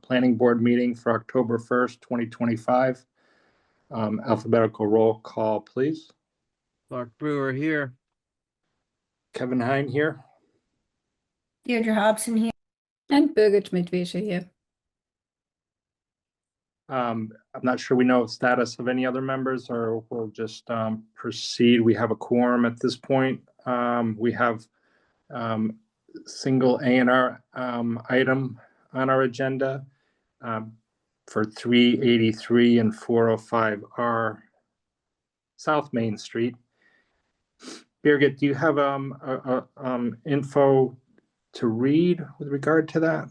Planning Board meeting for October 1st, 2025. Alphabetical roll call, please. Clark Brewer here. Kevin Hine here. Deirdre Hobson here. And Birgit Schmidt-Wiesche here. I'm not sure we know the status of any other members, or we'll just proceed. We have a quorum at this point. We have single A&R item on our agenda for 383 and 405R South Main Street. Birgit, do you have info to read with regard to that?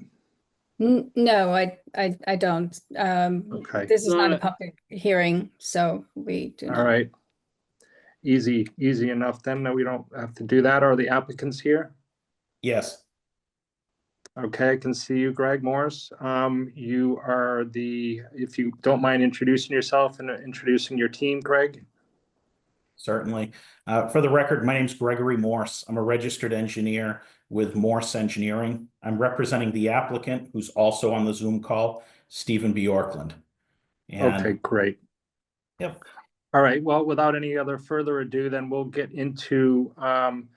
No, I don't. Okay. This is not a public hearing, so we do not. All right. Easy enough then that we don't have to do that. Are the applicants here? Yes. Okay, I can see you, Greg Morris. You are if you don't mind introducing yourself and introducing your team, Greg. Certainly. For the record, my name is Gregory Morse. I'm a registered engineer with Morse Engineering. I'm representing the applicant, who's also on the Zoom call, Stephen Bjorklund. Okay, great. Yep. All right, well, without any other further ado, then we'll get into an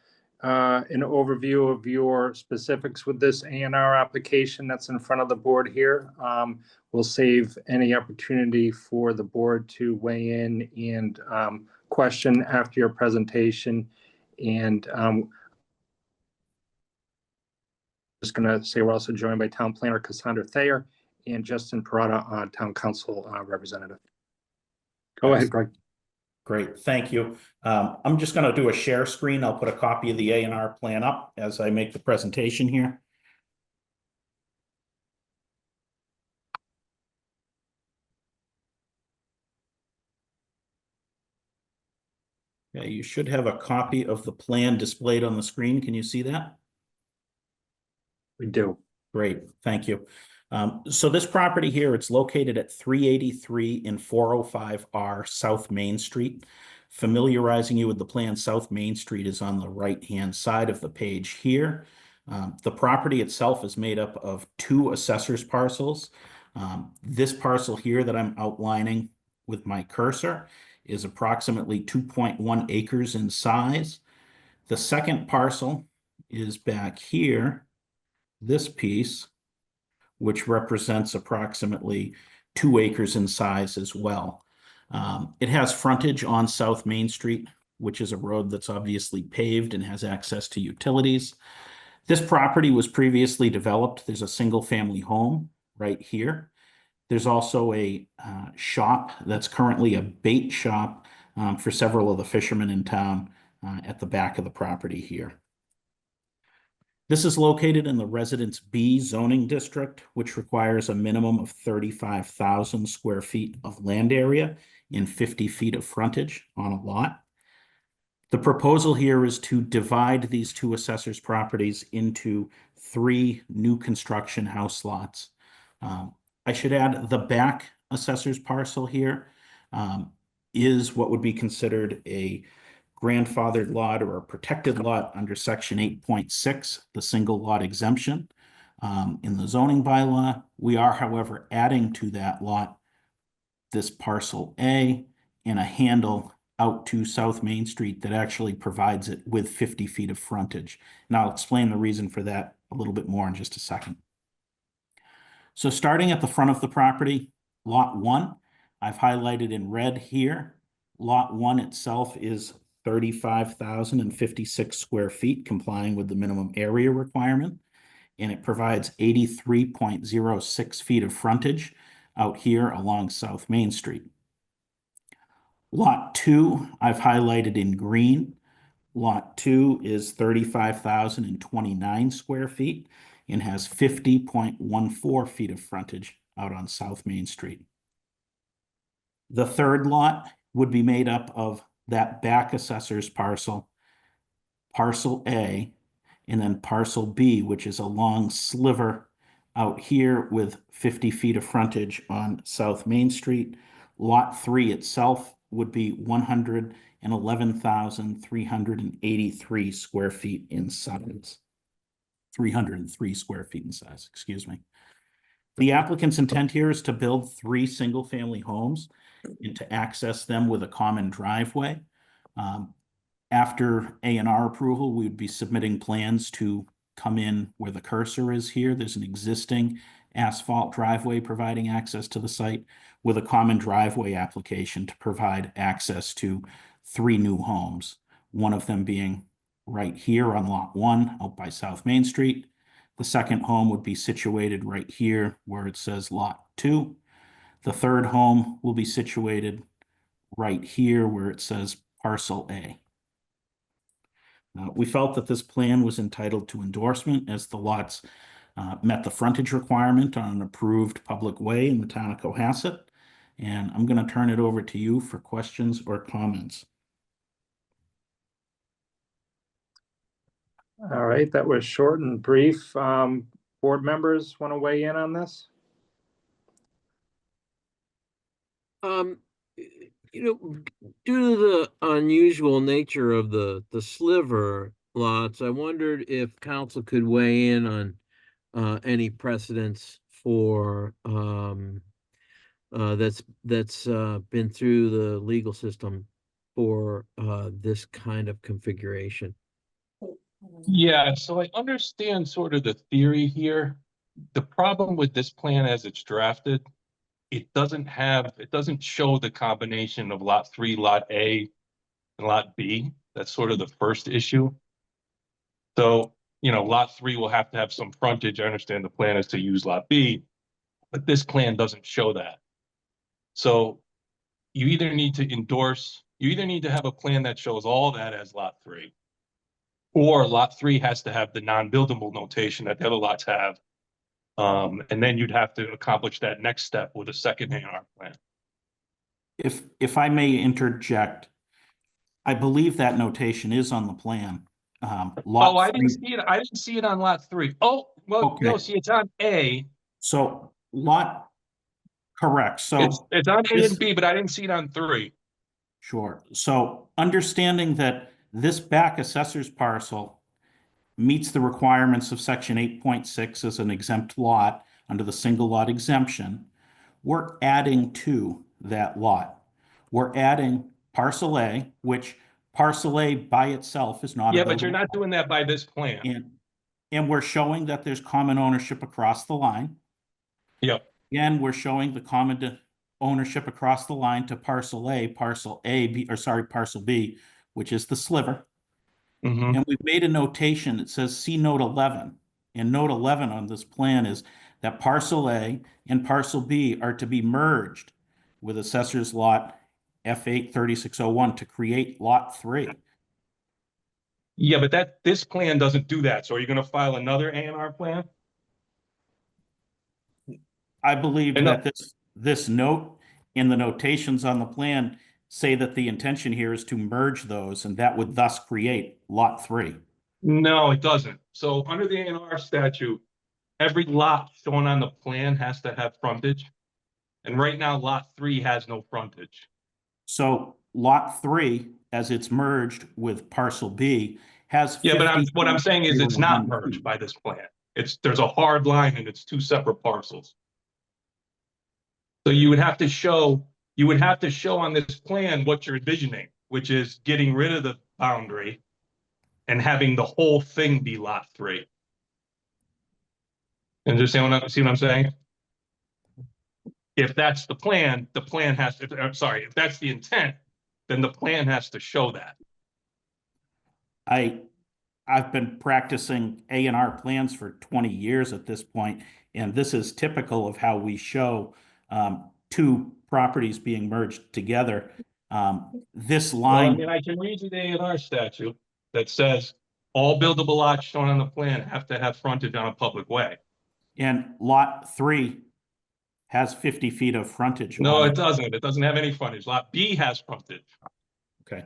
overview of your specifics with this A&R application that's in front of the board here. We'll save any opportunity for the board to weigh in and question after your presentation. And just going to say we're also joined by Town Planner Cassandra Thayer and Justin Parada, Town Council representative. Go ahead, Greg. Great, thank you. I'm just going to do a share screen. I'll put a copy of the A&R plan up as I make the presentation here. Yeah, you should have a copy of the plan displayed on the screen. Can you see that? We do. Great, thank you. So this property here, it's located at 383 and 405R South Main Street. Familiarizing you with the plan, South Main Street is on the right-hand side of the page here. The property itself is made up of 2 assessors parcels. This parcel here that I'm outlining with my cursor is approximately 2.1 acres in size. The second parcel is back here, this piece, which represents approximately 2 acres in size as well. It has frontage on South Main Street, which is a road that's obviously paved and has access to utilities. This property was previously developed. There's a single-family home right here. There's also a shop that's currently a bait shop for several of the fishermen in town at the back of the property here. This is located in the Residence B zoning district, which requires a minimum of 35,000 square feet of land area and 50 feet of frontage on a lot. The proposal here is to divide these 2 assessors' properties into 3 new construction house lots. I should add the back assessor's parcel here is what would be considered a grandfathered lot or a protected lot under section 8.6, the single lot exemption in the zoning bylaw. We are, however, adding to that lot this parcel A and a handle out to South Main Street that actually provides it with 50 feet of frontage. And I'll explain the reason for that a little bit more in just a second. So starting at the front of the property, lot 1, I've highlighted in red here. Lot 1 itself is 35,056 square feet, complying with the minimum area requirement, and it provides 83.06 feet of frontage out here along South Main Street. Lot 2, I've highlighted in green. Lot 2 is 35,029 square feet and has 50.14 feet of frontage out on South Main Street. The third lot would be made up of that back assessor's parcel, parcel A, and then parcel B, which is a long sliver out here with 50 feet of frontage on South Main Street. Lot 3 itself would be 111,383 square feet in size. 303 square feet in size, excuse me. The applicant's intent here is to build 3 single-family homes and to access them with a common driveway. After A&R approval, we would be submitting plans to come in where the cursor is here. There's an existing asphalt driveway providing access to the site with a common driveway application to provide access to 3 new homes. One of them being right here on Lot 1 out by South Main Street. The second home would be situated right here where it says Lot 2. The third home will be situated right here where it says Parcel A. We felt that this plan was entitled to endorsement as the lots met the frontage requirement on an approved public way in the town of Cohasset. And I'm going to turn it over to you for questions or comments. All right, that was short and brief. Board members want to weigh in on this? You know, due to the unusual nature of the sliver lots, I wondered if council could weigh in on any precedents for that's been through the legal system for this kind of configuration. Yeah, so I understand sort of the theory here. The problem with this plan as it's drafted, it doesn't show the combination of lot 3, lot A, and lot B. That's sort of the first issue. So, you know, lot 3 will have to have some frontage. I understand the plan is to use lot B, but this plan doesn't show that. So you either need to have a plan that shows all that as lot 3, or lot 3 has to have the non-buildable notation that the other lots have. And then you'd have to accomplish that next step with a second A&R plan. If I may interject, I believe that notation is on the plan. Lot Oh, I didn't 3 see it. I didn't see it on lot 3. Oh, well, no, Okay. see, it's on A. So correct. So It's on A this- and B, but I didn't see it on 3. Sure. So understanding that this back assessor's parcel meets the requirements of section 8.6 as an exempt lot under the single lot exemption, we're adding to that lot. We're adding parcel A, which parcel A by itself is not. Yeah, but you're not doing that by this plan. And we're showing that there's common ownership across the line. Yep. And we're showing the common ownership across the line to parcel B, which is the sliver. Mhm. And we've made a notation that says see note 11. And note 11 on this plan is that parcel A and parcel B are to be merged with assessor's lot F8 3601 to create lot 3. Yeah, but this plan doesn't do that. So are you gonna file another A&R plan? I believe And that this note and the notations on the plan say that the intention here is to merge those, and that would thus create lot 3. No, it doesn't. So under the A&R statute, every lot shown on the plan has to have frontage. And right now, lot 3 has no frontage. So lot 3, as it's merged with parcel B, has Yeah, but 50 what I'm saying is it's not 100 merged feet. by this plan. There's a hard line and it's 2 separate parcels. So you would have to show on this plan what you're envisioning, which is getting rid of the boundary and having the whole thing be lot 3. Understand see what I'm saying? If that's the plan has to, I'm sorry, if that's the intent, then the plan has to show that. I've been practicing A&R plans for 20 years at this point, and this is typical of how we show 2 properties being merged together. This Well, I line, mean, I can read you the A&R statute that says all buildable lots shown on the plan have to have frontage on a public way. and lot 3 has 50 feet of frontage. No, on it doesn't. It doesn't have any frontage. Lot B has frontage. Okay.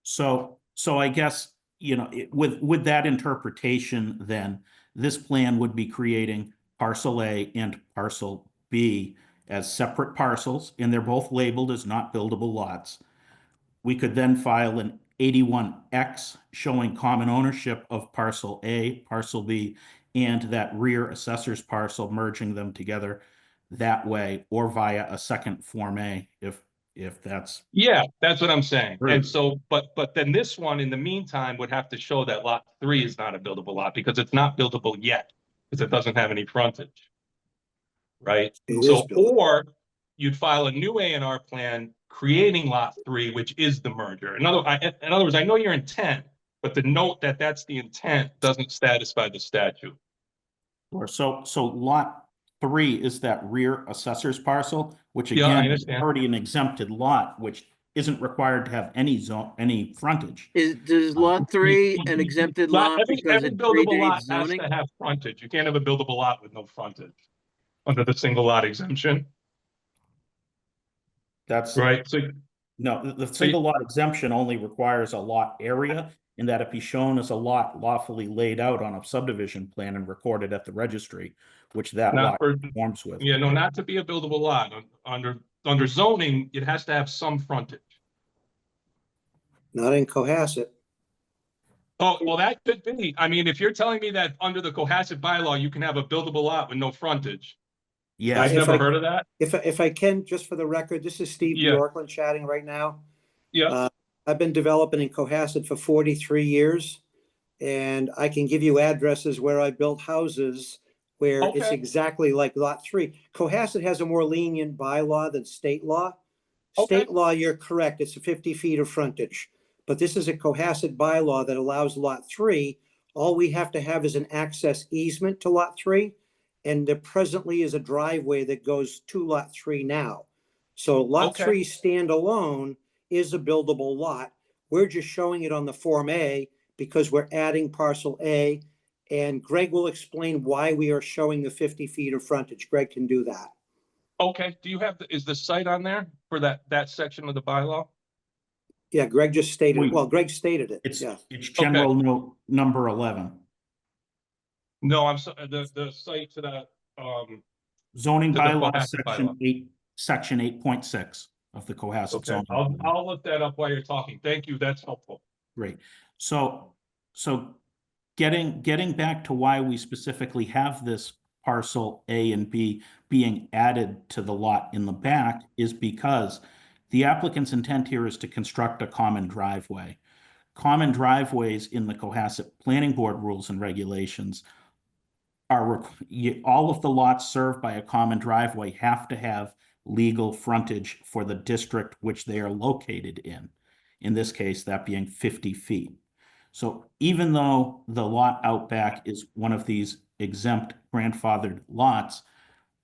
So I guess, with that interpretation, then this plan would be creating parcel A and parcel B as separate parcels, and they're both labeled as not buildable lots. We could then file an 81X showing common ownership of parcel A, parcel B, and that rear assessor's parcel, merging them together that way, or via a second Form A, if that's. Yeah, that's what I'm saying. Right. And so, but then this one in the meantime would have to show that lot 3 is not a buildable lot because it's not buildable yet, because it doesn't have any frontage. Right? It is So, buildable. or you'd file a new A&R plan creating lot 3, which is the merger. In other words, I know your intent, but the note that that's the intent doesn't satisfy the statute. So lot 3 is that rear assessor's parcel, which Yeah, I again is understand. already an exempted lot, which isn't required to have any frontage. Does lot 3 an exempted lot because Every it buildable lot predates has zoning? to have frontage. You can't have a buildable lot with no frontage under the single lot exemption, That's right? So, no, the single lot exemption only requires a lot area, and that it be shown as a lot lawfully laid out on a subdivision plan and recorded at the registry, which that not lot for, conforms with. yeah, no, not to be a buildable lot. Under zoning, it has to have some frontage. Not in Cohasset. Oh, well, that could be. I mean, if you're telling me that under the Cohasset bylaw, you can have a buildable lot with no frontage. Yeah, I've If never I- heard of that. If I can, just for the record, this is Steve Yeah. Bjorklund chatting right now. Yeah, I've been developing in Cohasset for 43 years. And I can give you addresses where I built houses where it's Okay. exactly like lot 3. Cohasset has a more lenient bylaw than state law. Okay. State law, you're correct, it's 50 feet of frontage. But this is a Cohasset bylaw that allows lot 3. All we have to have is an access easement to lot 3. And there presently is a driveway that goes to lot 3 now. So lot Okay. 3 standalone is a buildable lot. We're just showing it on the Form A because we're adding parcel A. And Greg will explain why we are showing the 50 feet of frontage. Greg can do that. okay. Do you have, is the site on there for that section of the bylaw? Yeah, Greg just stated, Wait. well, Greg stated it. it's Yeah. general note number 11. No, I'm so, the site to that, Zoning To the bylaw, Cohasset bylaw. section 8.6 of the Cohasset okay, zoning. I'll look that up while you're talking. Thank you. That's helpful. Great. So getting back to why we specifically have this parcel A and B being added to the lot in the back is because the applicant's intent here is to construct a common driveway. Common driveways in the Cohasset Planning Board rules and regulations are all of the lots served by a common driveway have to have legal frontage for the district which they are located in. In this case, that being 50 feet. So even though the lot out back is one of these exempt grandfathered lots,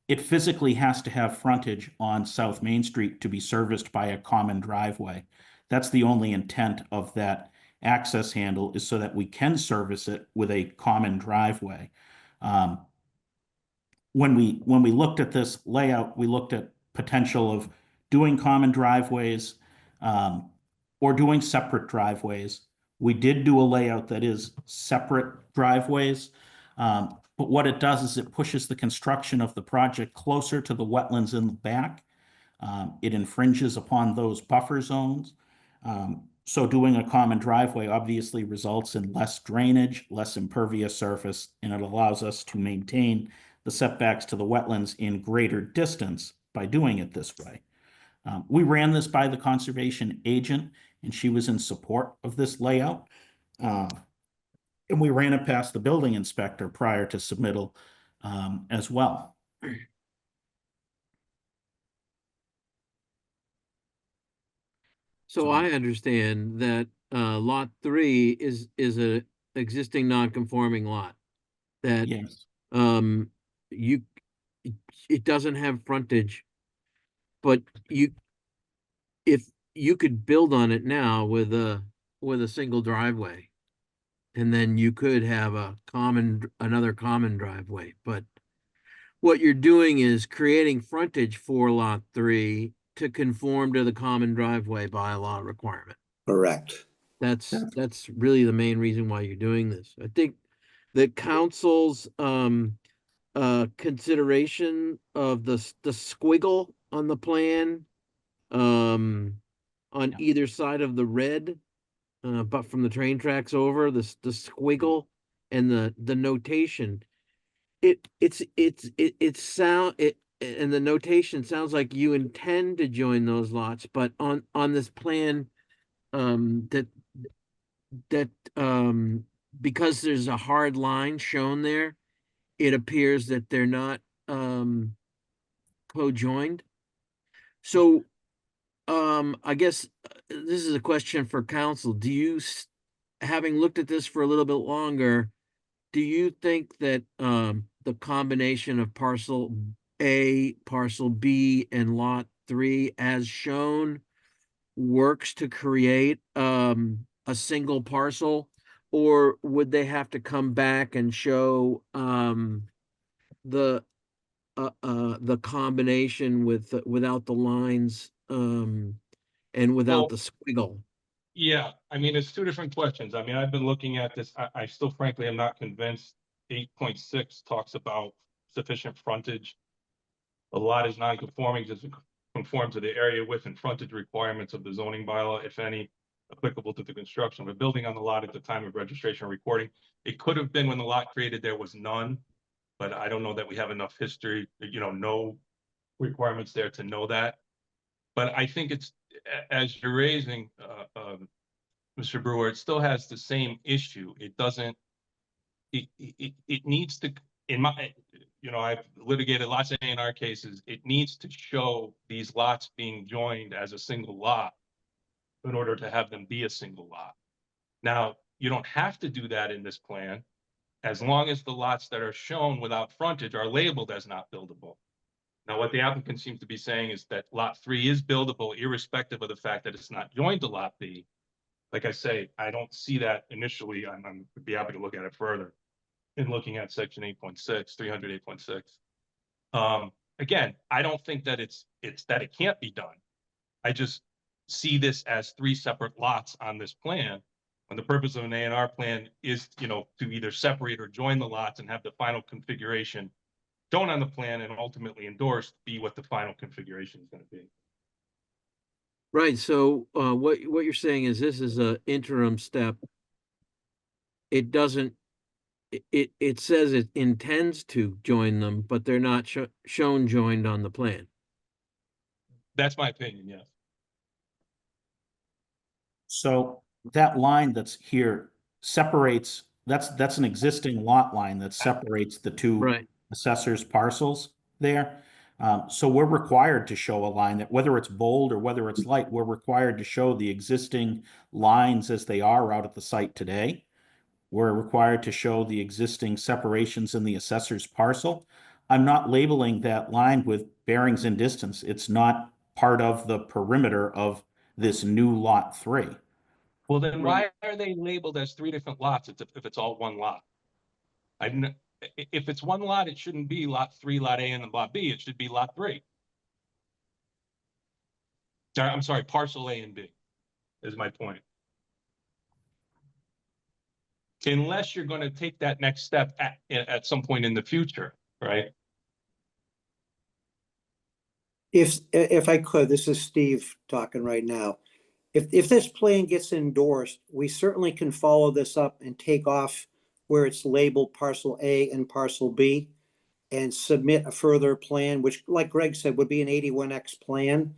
it physically has to have frontage on South Main Street to be serviced by a common driveway. That's the only intent of that access handle, is so that we can service it with a common driveway. When we looked at this layout, we looked at potential of doing common driveways or doing separate driveways. We did do a layout that is separate driveways, but what it does is it pushes the construction of the project closer to the wetlands in the back. It infringes upon those buffer zones. So doing a common driveway obviously results in less drainage, less impervious surface, and it allows us to maintain the setbacks to the wetlands in greater distance by doing it this way. We ran this by the conservation agent, and she was in support of this layout. And we ran it past the building inspector prior to submittal as well. So I understand that lot 3 is a existing non-conforming lot. That Yes, it doesn't have frontage, but if you could build on it now with a single driveway, and then you could have another common driveway, but what you're doing is creating frontage for lot 3 to conform to the common driveway bylaw requirement. Correct. That's really the main reason why you're doing this. I think the council's consideration of the squiggle on the plan on Yeah. either side of the red, but from the train tracks over, the squiggle and the notation and the notation sounds like you intend to join those lots, but on this plan, that because there's a hard line shown there, it appears that they're not, co-joined. So, I guess this is a question for council. Do you, having looked at this for a little bit longer, do you think that the combination of parcel A, parcel B, and lot 3 as shown works to create a single parcel? Or would they have to come back and show the combination without the lines and without the squiggle? Yeah, I mean, it's two different questions. I mean, I've been looking at this. I still frankly am not convinced. 8.6 talks about sufficient frontage. The lot is non-conforming, does it conform to the area width and frontage requirements of the zoning bylaw, if any, applicable to the construction of a building on the lot at the time of registration or recording. It could have been when the lot created, there was none, but I don't know that we have enough history, no requirements there to know that. But I think it's, as you're raising, Mr. Brewer, it still has the same issue. It doesn't, it needs to, I've litigated lots of A&R cases. It needs to show these lots being joined as a single lot in order to have them be a single lot. Now, you don't have to do that in this plan, as long as the lots that are shown without frontage are labeled as not buildable. Now, what the applicant seems to be saying is that lot 3 is buildable, irrespective of the fact that it's not joined to lot B. Like I say, I don't see that initially. I'm would be happy to look at it further in looking at section 8.6, 308.6. Again, I don't think that it's that it can't be done. I just see this as 3 separate lots on this plan. And the purpose of an A&R plan is, to either separate or join the lots and have the final configuration shown on the plan and ultimately endorsed be what the final configuration is going to be. Right, so what you're saying is this is a interim step. It doesn't, it says it intends to join them, but they're not shown joined on the plan. That's my opinion, yes. So that line that's here separates, that's an existing lot line that separates the two Right. assessors parcels there. So we're required to show a line that, whether it's bold or whether it's light, we're required to show the existing lines as they are out at the site today. We're required to show the existing separations in the assessor's parcel. I'm not labeling that line with bearings and distance. It's not part of the perimeter of this new lot 3. Well, then why are they labeled as 3 different lots if it's all one lot? If it's one lot, it shouldn't be lot 3, lot A, and then lot B. It should be lot 3. I'm sorry, parcel A and B is my point. Unless you're going to take that next step at some point in the future, right? If I could, this is Steve talking right now. If this plan gets endorsed, we certainly can follow this up and take off where it's labeled parcel A and parcel B and submit a further plan, which, like Greg said, would be an 81X plan.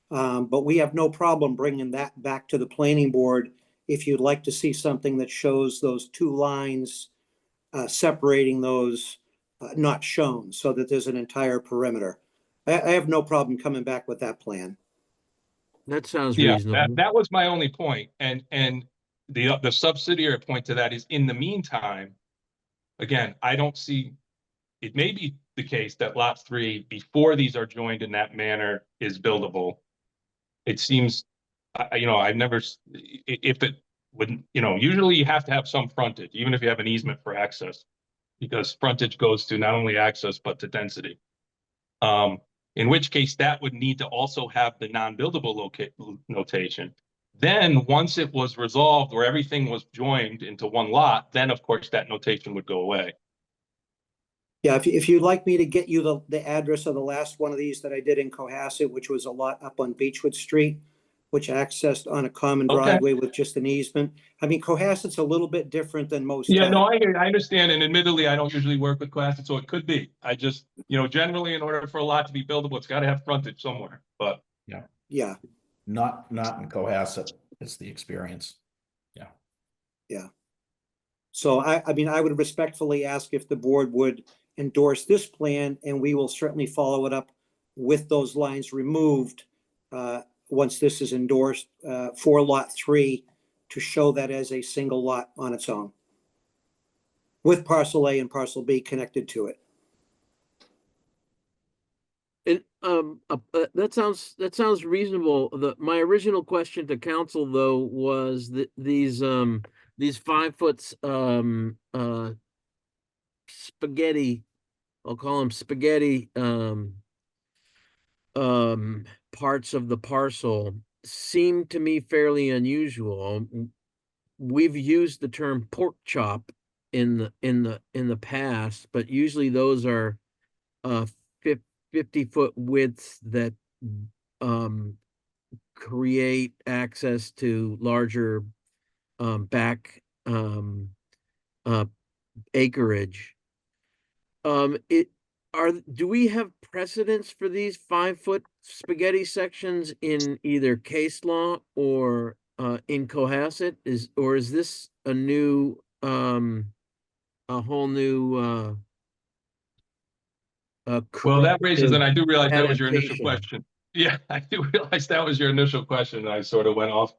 But we have no problem bringing that back to the planning board if you'd like to see something that shows those 2 lines separating those not shown, so that there's an entire perimeter. I have no problem coming back with that plan. That sounds Yeah, reasonable. that was my only point. And the subsidiary point to that is, in the meantime, again, I don't see, it may be the case that lot 3, before these are joined in that manner, is buildable. It seems, I've never, if it would, usually you have to have some frontage, even if you have an easement for access, because frontage goes to not only access, but to density. In which case that would need to also have the non-buildable notation. Then once it was resolved or everything was joined into one lot, then of course that notation would go away. Yeah, if you'd like me to get you the address of the last one of these that I did in Cohasset, which was a lot up on Beechwood Street, which accessed on a common Okay. driveway with just an easement. I mean, Cohasset's a little bit different than most Yeah, no, towns. I understand, and admittedly, I don't usually work with Cohasset, so it could be. I just, generally, in order for a lot to be buildable, it's gotta have frontage somewhere, but. Yeah, Not in Cohasset is the experience. so I mean, I would respectfully ask if the board would endorse this plan, and we will certainly follow it up with those lines removed once this is endorsed for Lot 3 to show that as a single lot on its own, with Parcel A and Parcel B connected to it. And that sounds reasonable. My original question to council though was that these 5 foot spaghetti, I'll call them spaghetti parts of the parcel seem to me fairly unusual. We've used the term pork chop in the past, but usually those are 50-foot widths that create access to larger back acreage. Do we have precedents for these 5 foot spaghetti sections in either case law or in Cohasset? Is this a new a whole new Well, that raises, and I do realize that was your initial adaptation. question. Yeah, I do realize that was your initial question, and I sort of went off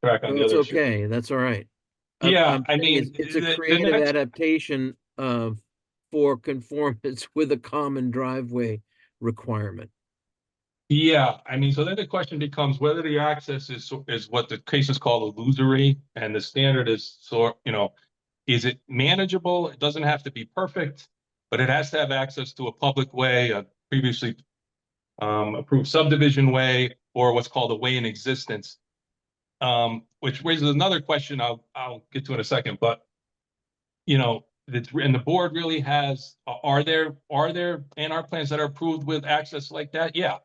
track on the That's other issue. okay, that's all right. Yeah, I'm I saying mean, it's a the creative next- adaptation for conformance with a common driveway requirement. Yeah, I mean, so then the question becomes whether the access is what the case is called illusory, and the standard is is it manageable? It doesn't have to be perfect, but it has to have access to a public way, a previously approved subdivision way, or what's called a way in existence. Which raises another question I'll get to in a second, but and the board really has, are there A&R plans that are approved with access like that? Yeah.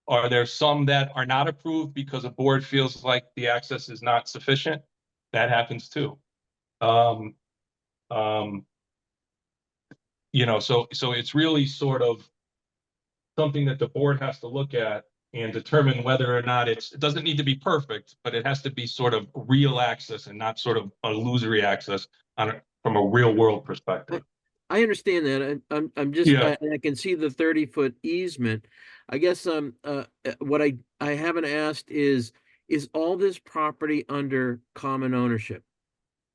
Are there some that are not approved because a board feels like the access is not sufficient? That happens too. So it's really sort of something that the board has to look at and determine whether or not it doesn't need to be perfect, but it has to be sort of real access and not sort of illusory access from a real world perspective. I understand that. I'm just, Yeah. I can see the 30-foot easement. I guess, what I haven't asked is all this property under common ownership?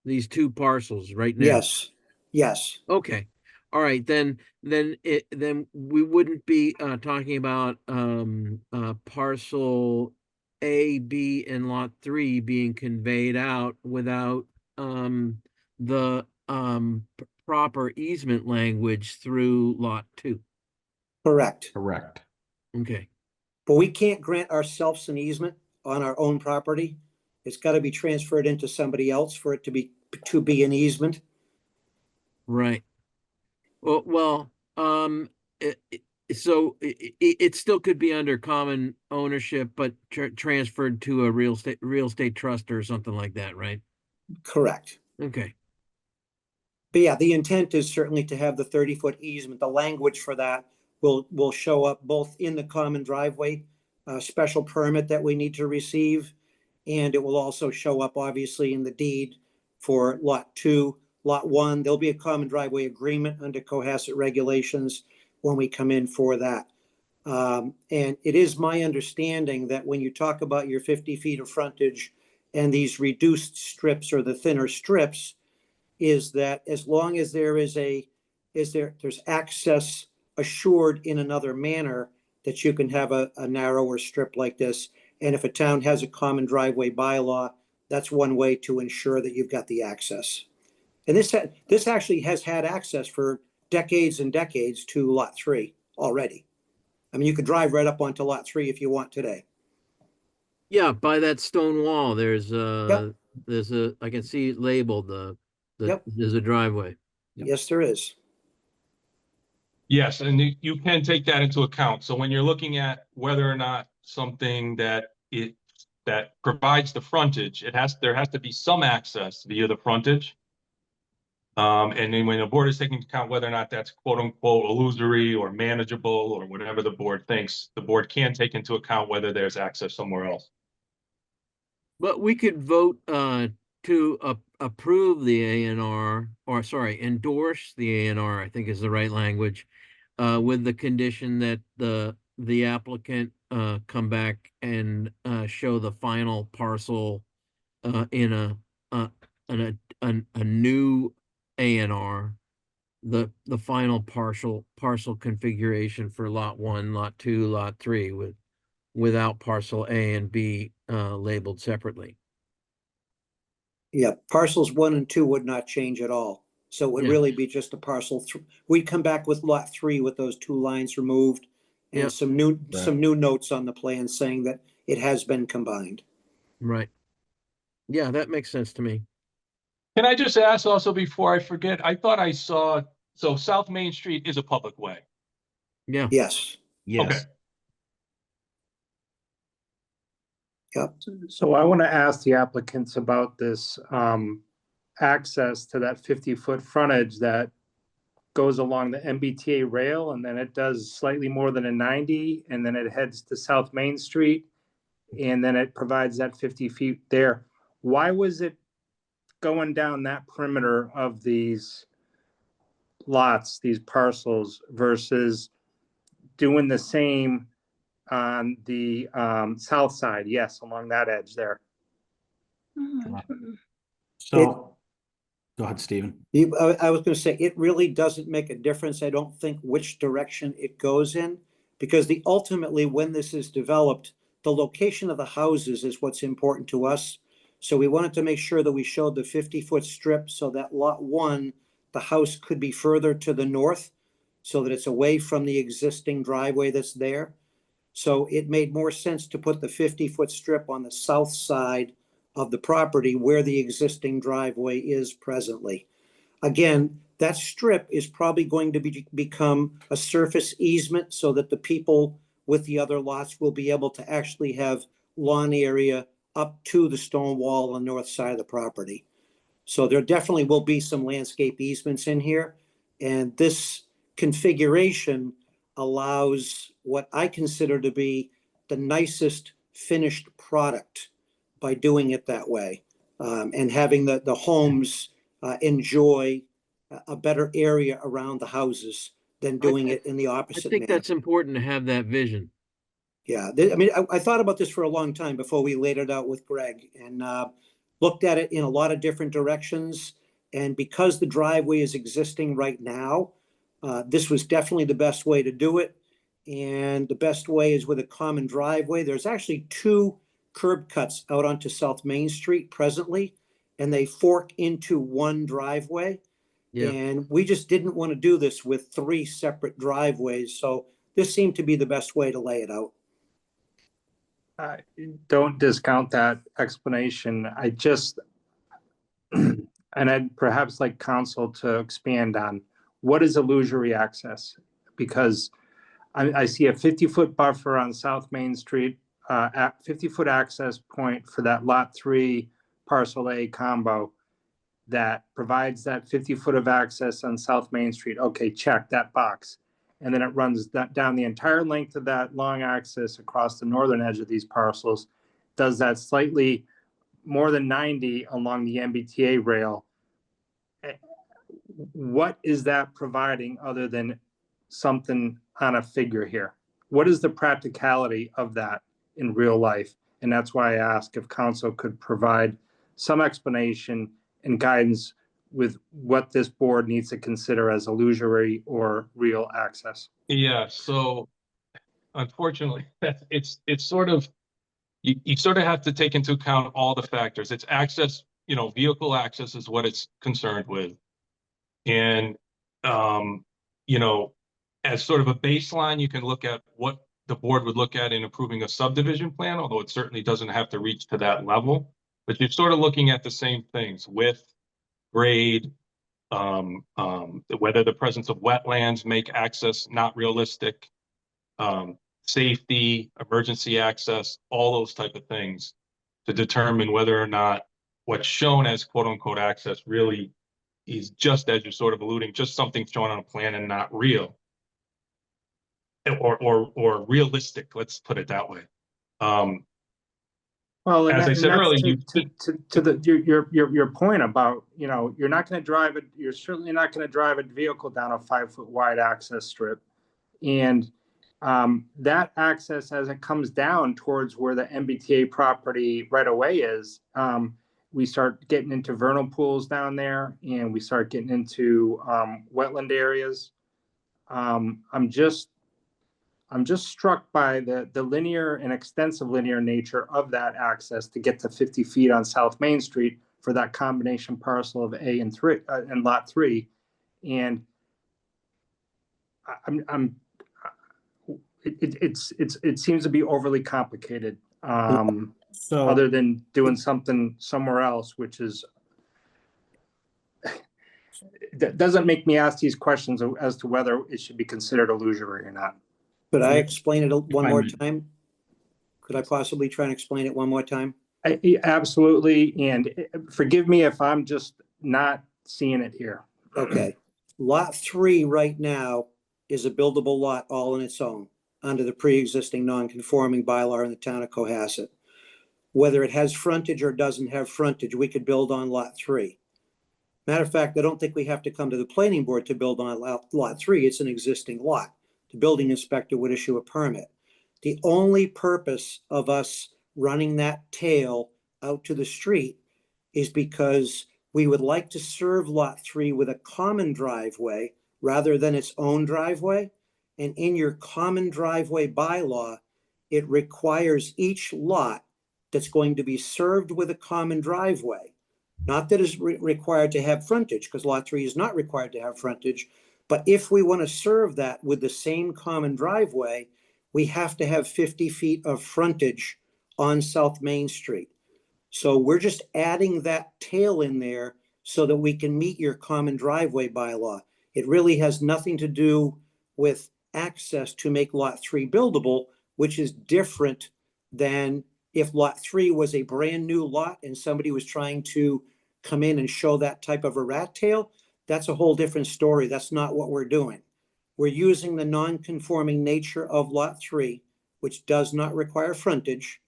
These 2 parcels right now? Yes. Okay. All right, then we wouldn't be talking about parcel A, B, and lot 3 being conveyed out without the proper easement language through lot 2. Correct. Correct. Okay. But we can't grant ourselves an easement on our own property. It's got to be transferred into somebody else for it to be an easement. Right. Well, so it still could be under common ownership, but transferred to a real estate trust or something like that, right? Correct. Okay. But yeah, the intent is certainly to have the 30-foot easement. The language for that will show up both in the common driveway special permit that we need to receive, and it will also show up obviously in the deed for lot 2. Lot 1, there'll be a common driveway agreement under Cohasset regulations when we come in for that. And it is my understanding that when you talk about your 50 feet of frontage and these reduced strips or the thinner strips, is that as long as there's access assured in another manner, that you can have a narrower strip like this. And if a town has a common driveway bylaw, that's one way to ensure that you've got the access. And this actually has had access for decades and decades to lot 3 already. I mean, you could drive right up onto lot 3 if you want today. Yeah, by that stone wall, there's Yep. I can see it labeled, Yep. there's a driveway. Yep. Yes, there is. Yes, and you can take that into account. So when you're looking at whether or not something that it that provides the frontage, there has to be some access via the frontage. And then when the board is taking into account whether or not that's quote unquote illusory or manageable or whatever the board thinks, the board can take into account whether there's access somewhere else. But we could vote to approve the A&R, or sorry, endorse the A&R, I think is the right language, with the condition that the applicant come back and show the final parcel in a new A&R, the final parcel configuration for lot 1, lot 2, lot 3 without parcel A and B labeled separately. Yeah, parcels 1 and 2 would not change at all. So it would Yeah. really be just a parcel. We'd come back with lot 3 with those 2 lines removed Yeah. and some new notes on the plan saying that it has been combined. Right. Yeah, that makes sense to me. Can I just ask also before I forget, I thought I saw, so South Main Street is a public way. Yeah. Yes. Okay. Yep. So I want to ask the applicants about this access to that 50-foot frontage that goes along the MBTA rail, and then it does slightly more than a 90, and then it heads to South Main Street, and then it provides that 50 feet there. Why was it going down that perimeter of these lots, these parcels, versus doing the same on the south side? Yes, along that edge there. So, go ahead, Stephen. I was going to say, it really doesn't make a difference, I don't think, which direction it goes in, because ultimately, when this is developed, the location of the houses is what's important to us. So we wanted to make sure that we showed the 50-foot strip so that lot 1, the house could be further to the north so that it's away from the existing driveway that's there. So it made more sense to put the 50-foot strip on the south side of the property where the existing driveway is presently. Again, that strip is probably going to become a surface easement so that the people with the other lots will be able to actually have lawn area up to the stone wall on the north side of the property. So there definitely will be some landscape easements in here. And this configuration allows what I consider to be the nicest finished product by doing it that way, and having the homes enjoy a better area around the houses than doing it in the I opposite think manner. that's important to have that vision. Yeah, I mean, I thought about this for a long time before we laid it out with Greg, and looked at it in a lot of different directions. And because the driveway is existing right now, this was definitely the best way to do it. And the best way is with a common driveway. There's actually 2 curb cuts out onto South Main Street presently, and they fork into one driveway. Yeah. And we just didn't want to do this with 3 separate driveways. So this seemed to be the best way to lay it out. Don't discount that explanation. I just, and I'd perhaps like council to expand on what is illusory access? Because I see a 50-foot buffer on South Main Street, 50-foot access point for that lot 3 parcel A combo that provides that 50-foot of access on South Main Street. Okay, check that box. And then it runs down the entire length of that long axis across the northern edge of these parcels, does that slightly more than 90 along the MBTA rail. What is that providing other than something on a figure here? What is the practicality of that in real life? And that's why I ask if council could provide some explanation and guidance with what this board needs to consider as illusory or real access. Yeah, so unfortunately, it's sort of, you sort of have to take into account all the factors. It's access, vehicle access is what it's concerned with. And, as sort of a baseline, you can look at what the board would look at in approving a subdivision plan, although it certainly doesn't have to reach to that level. But you're sort of looking at the same things: width, grade, whether the presence of wetlands make access not realistic, safety, emergency access, all those type of things. to determine whether or not what's shown as quote unquote access really is just, as you're sort of alluding, just something shown on a plan and not real. Or realistic, let's put it that way. Well, As I said earlier, your point about, you're not going to drive it. You're certainly not going to drive a vehicle down a 5-foot wide access strip. And that access, as it comes down towards where the MBTA property right away is, we start getting into vernal pools down there, and we start getting into wetland areas. I'm just struck by the linear and extensive linear nature of that access to get to 50 feet on South Main Street for that combination parcel of A and 3 and lot 3. And it seems to be overly complicated, So other than doing something somewhere else, which is, that doesn't make me ask these questions as to whether it should be considered illusory or not. Could I explain it one I more may. time? Could I possibly try and explain it one more time? Absolutely, and forgive me if I'm just not seeing it here. Okay. Lot 3 right now is a buildable lot all on its own under the pre-existing non-conforming bylaw in the town of Cohasset. Whether it has frontage or doesn't have frontage, we could build on lot 3. Matter of fact, I don't think we have to come to the planning board to build on lot 3. It's an existing lot. The building inspector would issue a permit. The only purpose of us running that tail out to the street is because we would like to serve lot 3 with a common driveway rather than its own driveway. And in your common driveway bylaw, it requires each lot that's going to be served with a common driveway. Not that it's required to have frontage, because lot 3 is not required to have frontage. But if we want to serve that with the same common driveway, we have to have 50 feet of frontage on South Main Street. So we're just adding that tail in there so that we can meet your common driveway bylaw. It really has nothing to do with access to make lot 3 buildable, which is different than if lot 3 was a brand new lot and somebody was trying to come in and show that type of a rat tail. That's a whole different story. That's not what we're doing. We're using the non-conforming nature of lot 3, which does not require frontage,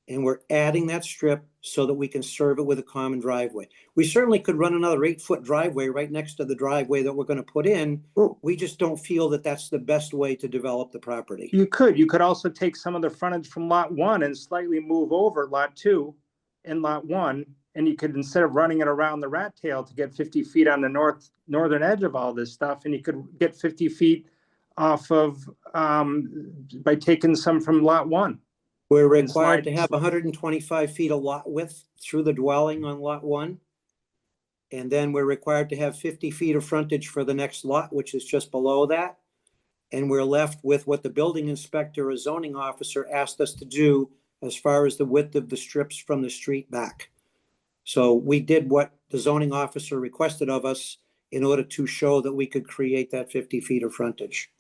and we're adding that strip so that we can serve it with a common driveway. We certainly could run another 8-foot driveway right next to the driveway that we're going to put in. We just don't feel that that's the best way to develop the property. You could also take some of the frontage from lot 1 and slightly move over lot 2 in lot 1. And you could, instead of running it around the rat tail to get 50 feet on the northern edge of all this stuff, and you could get 50 feet off of, by taking some from lot 1. We're required to have 125 feet of lot width through the dwelling on lot 1. And then we're required to have 50 feet of frontage for the next lot, which is just below that. And we're left with what the building inspector or zoning officer asked us to do as far as the width of the strips from the street back. So we did what the zoning officer requested of us in order to show that we could create that 50 feet of frontage.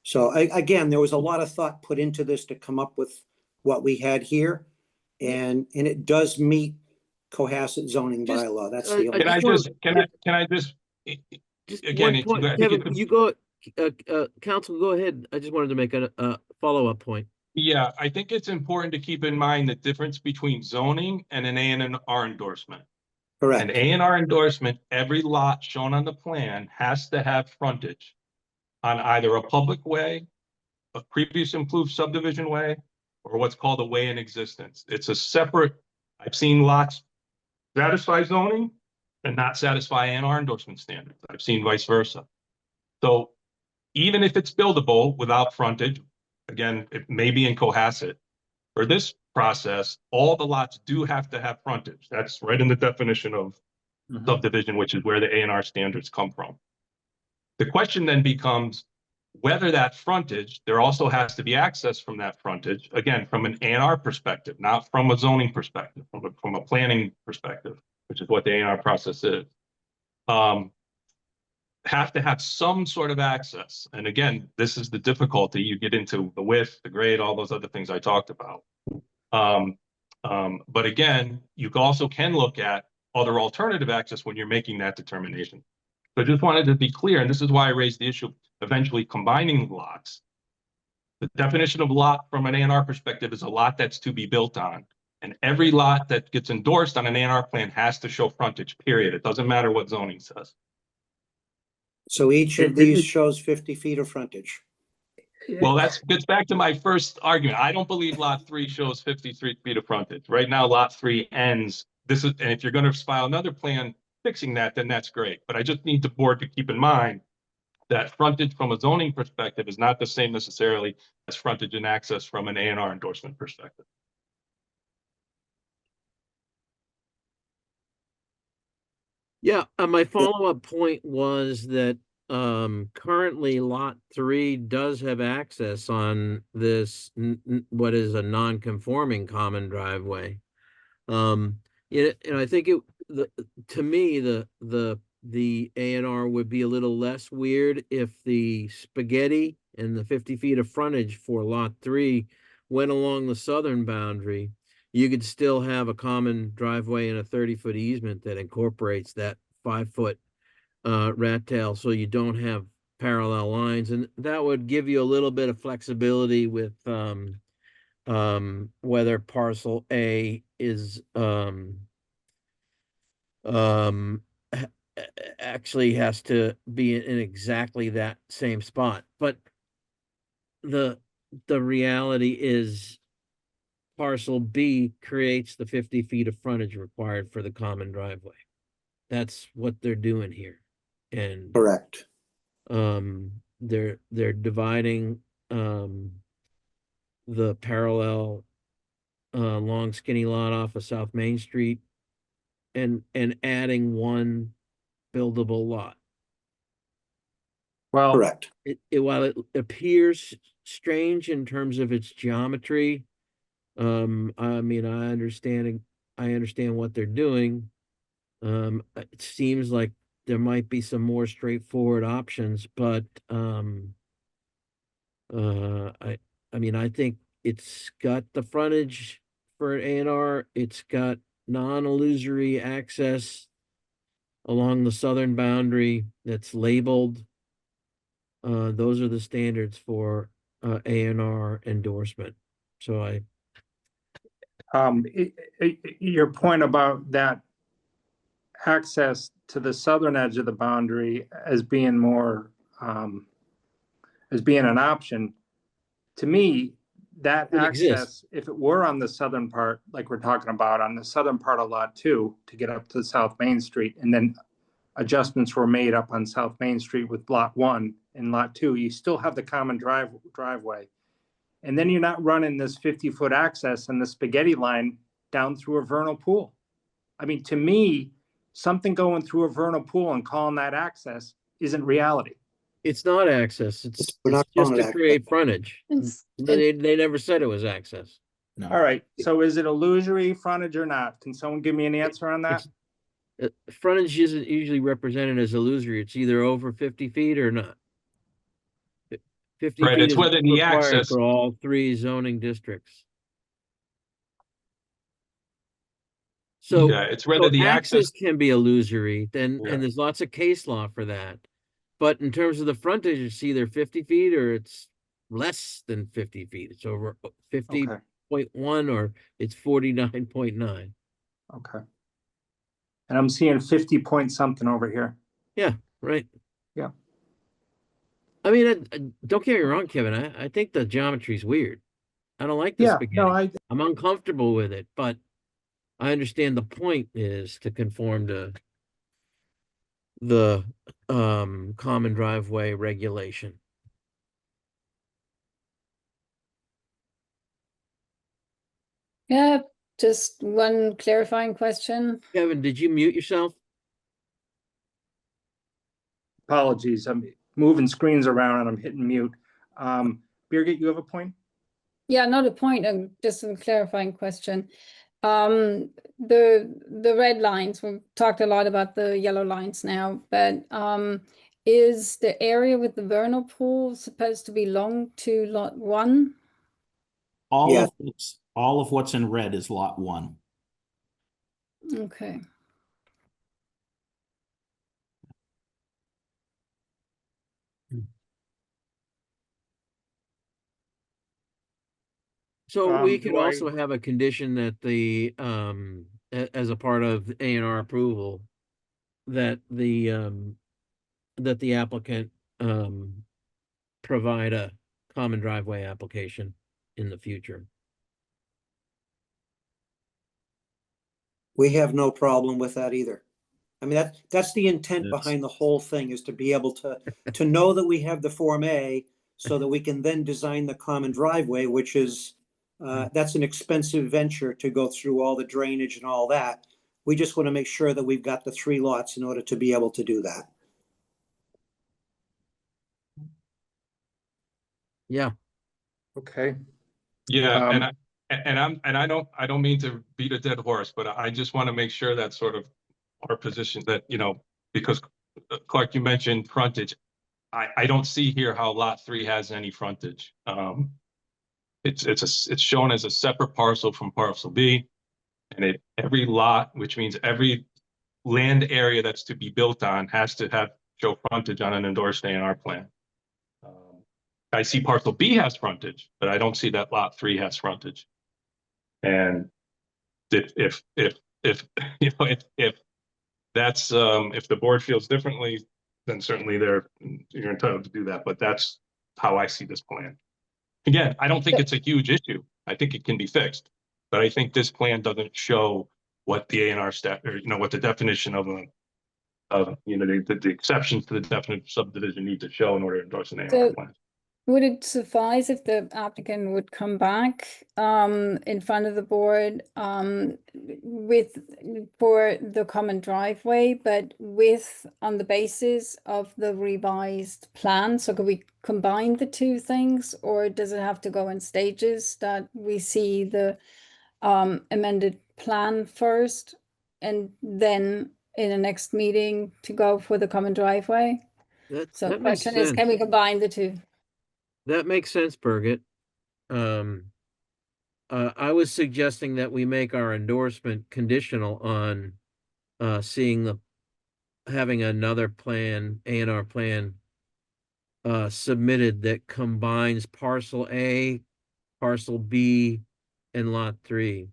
So again, there was a lot of thought put into this to come up with what we had here. And it does meet Cohasset zoning Just, bylaw. That's the I only. just wanna- Just again, one point, I think Kevin, you go, council, go ahead. I just wanted to make a follow-up point. Yeah, I think it's important to keep in mind the difference between zoning and an A&R endorsement. Correct. An A&R endorsement, every lot shown on the plan has to have frontage on either a public way, a previous improved subdivision way, or what's called a way in existence. It's a separate, I've seen lots satisfy zoning and not satisfy A&R endorsement standards. I've seen vice versa. So even if it's buildable without frontage, again, it may be in Cohasset. For this process, all the lots do have to have frontage. That's right in the definition of subdivision, which is where the A&R standards come from. The question then becomes whether that frontage, there also has to be access from that frontage, again, from an A&R perspective, not from a zoning perspective, from a planning perspective, which is what the A&R process is. Have to have some sort of access. And again, this is the difficulty. You get into the width, the grade, all those other things I talked about. But again, you also can look at other alternative access when you're making that determination. So I just wanted to be clear, and this is why I raised the issue of eventually combining lots. The definition of lot from an A&R perspective is a lot that's to be built on. And every lot that gets endorsed on an A&R plan has to show frontage, period. It doesn't matter what zoning says. So each of these shows 50 feet of frontage. Well, that gets back to my first argument. I don't believe lot 3 shows 53 feet of frontage. Right now, lot 3 ends. And if you're going to file another plan fixing that, then that's great. But I just need the board to keep in mind that frontage from a zoning perspective is not the same necessarily as frontage and access from an A&R endorsement perspective. Yeah, my follow-up point was that currently lot 3 does have access on this what is a non-conforming common driveway. And I think to me the A&R would be a little less weird if the spaghetti and the 50 feet of frontage for lot 3 went along the southern boundary. You could still have a common driveway and a 30-foot easement that incorporates that 5-foot rat tail, so you don't have parallel lines, and that would give you a little bit of flexibility with whether parcel A is actually has to be in exactly that same spot. But the reality is parcel B creates the 50 feet of frontage required for the common driveway. That's what they're doing here. And Correct. they're dividing the parallel long skinny lot off of South Main Street and adding one buildable lot. Well, Correct. While it appears strange in terms of its geometry, I mean, I understand what they're doing. It seems like there might be some more straightforward options, but I mean, I think it's got the frontage for an A&R. It's got non-illusory access along the southern boundary that's labeled. Those are the standards for A&R endorsement. So your point about that access to the southern edge of the boundary as being more, as being an option, to me, that It access, exists. if it were on the southern part, like we're talking about, on the southern part of lot 2 to get up to South Main Street, and then adjustments were made up on South Main Street with lot 1 and lot 2, you still have the common driveway. And then you're not running this 50-foot access and the spaghetti line down through a vernal pool. I mean, to me, something going through a vernal pool and calling that access isn't reality. it's not access. It's We're not just calling to it create frontage. They It's never said it was access. No. All right, so is it illusory frontage or not? Can someone give me an answer on that? Frontage isn't usually represented as illusory. It's either over 50 feet or not. 50 Right, feet it's is whether the required access- for all 3 zoning districts. So, Yeah, it's whether the access, can be illusory, then, Yeah. and there's lots of case law for that. But in terms of the frontage, it's either 50 feet or it's less than 50 feet. It's over 50.1 Okay, or it's 49.9. okay. And I'm seeing 50 point something over here. Yeah, right. Yeah. I mean, don't get me wrong, Kevin. I think the geometry's weird. I don't like the Yeah, spaghetti. no, I'm uncomfortable with it, but I understand the point is to conform to the common driveway regulation. Yeah, just one clarifying question. Kevin, did you mute yourself? apologies, I'm moving screens around and I'm hitting mute. Birgit, you have a point? Yeah, not a point, just a clarifying question. The red lines, we've talked a lot about the yellow lines now, but is the area with the vernal pool supposed to belong to lot 1? All Yes. of this, All of what's in red is lot 1. Okay. So we Do could I- also have a condition that the, as a part of A and R approval, that the applicant, provide a common driveway application in the future. We have no problem with that either. I mean, that's the intent That's- behind the whole thing, is to be able to know that we have the Form A so that we can then design the common driveway, which is, that's an expensive venture to go through all the drainage and all that. We just want to make sure that we've got the 3 lots in order to be able to do that. Yeah, Okay, Yeah, Um, and I don't mean to beat a dead horse, but I just want to make sure that sort of our position that, because Clark, you mentioned frontage. I don't see here how lot 3 has any frontage. It's shown as a separate parcel from parcel B. And every lot, which means every land area that's to be built on has to show frontage on an endorsed A&R plan. I see parcel B has frontage, but I don't see that lot 3 has frontage. And if if that's if the board feels differently, then certainly you're entitled to do that. But that's how I see this plan. Again, I don't think it's a huge issue. I think it can be fixed, but I think this plan doesn't show what the A&R or what the definition of the exceptions to the definition of subdivision need to show in order to endorse an A&R So- plan. Would it suffice if the applicant would come back in front of the board for the common driveway, but on the basis of the revised plan? So could we combine the two things, or does it have to go in stages, that we see the amended plan first and then in the next meeting to go for the common driveway? So the that makes question is, sense. can we combine the two? That makes sense, Birgit. I was suggesting that we make our endorsement conditional on having another plan, A&R plan, submitted that combines parcel A, parcel B, and lot 3.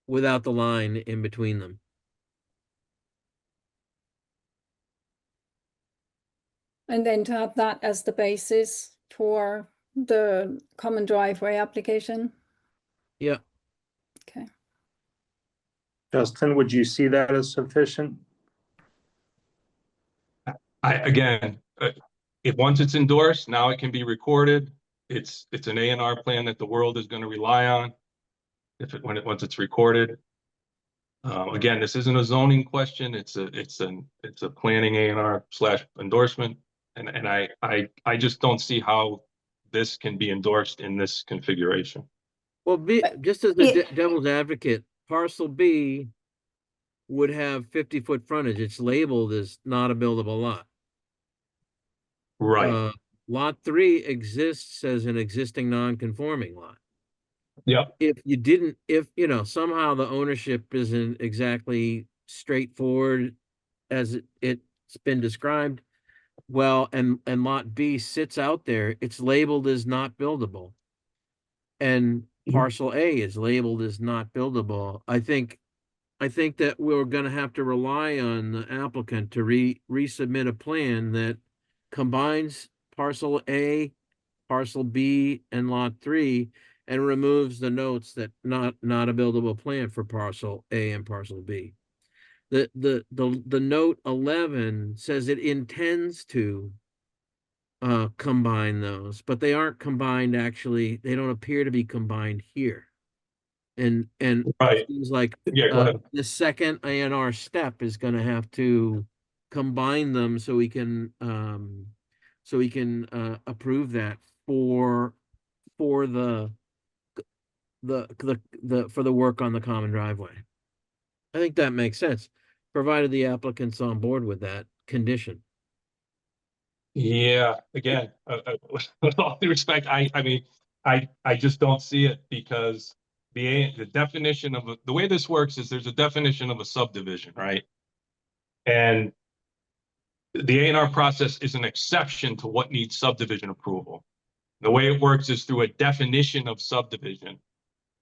Without the line in between them. And then to have that as the basis for the common driveway application? Yeah, Okay. Justin, would you see that as sufficient? Again, if once it's endorsed, now it can be recorded. It's an A&R plan that the world is going to rely on. Once it's recorded. Again, this isn't a zoning question. It's a planning A&R / endorsement. And I just don't see how this can be endorsed in this configuration. well, just as Yeah. a devil's advocate, parcel B would have 50-foot frontage. It's labeled as not a buildable lot. Right. Lot 3 exists as an existing non-conforming lot. Yep. If somehow the ownership isn't exactly straightforward as it's been described, well, and lot B sits out there, it's labeled as not buildable. And parcel A is labeled as not buildable. I think that we're gonna have to rely on the applicant to resubmit a plan that combines parcel A, parcel B, and lot 3, and removes the notes that not a buildable plan for parcel A and parcel B. The note 11 says it intends to combine those, but they aren't combined actually. They don't appear to be combined here. And Right. it seems like Yeah, go ahead. the second A&R step is gonna have to combine them so we can approve that for the work on the common driveway. I think that makes sense, provided the applicant's on board with that condition. Yeah, again, with all due respect, I mean, I just don't see it because the definition of, the way this works is there's a definition of a subdivision, right? And the A&R process is an exception to what needs subdivision approval. The way it works is through a definition of subdivision.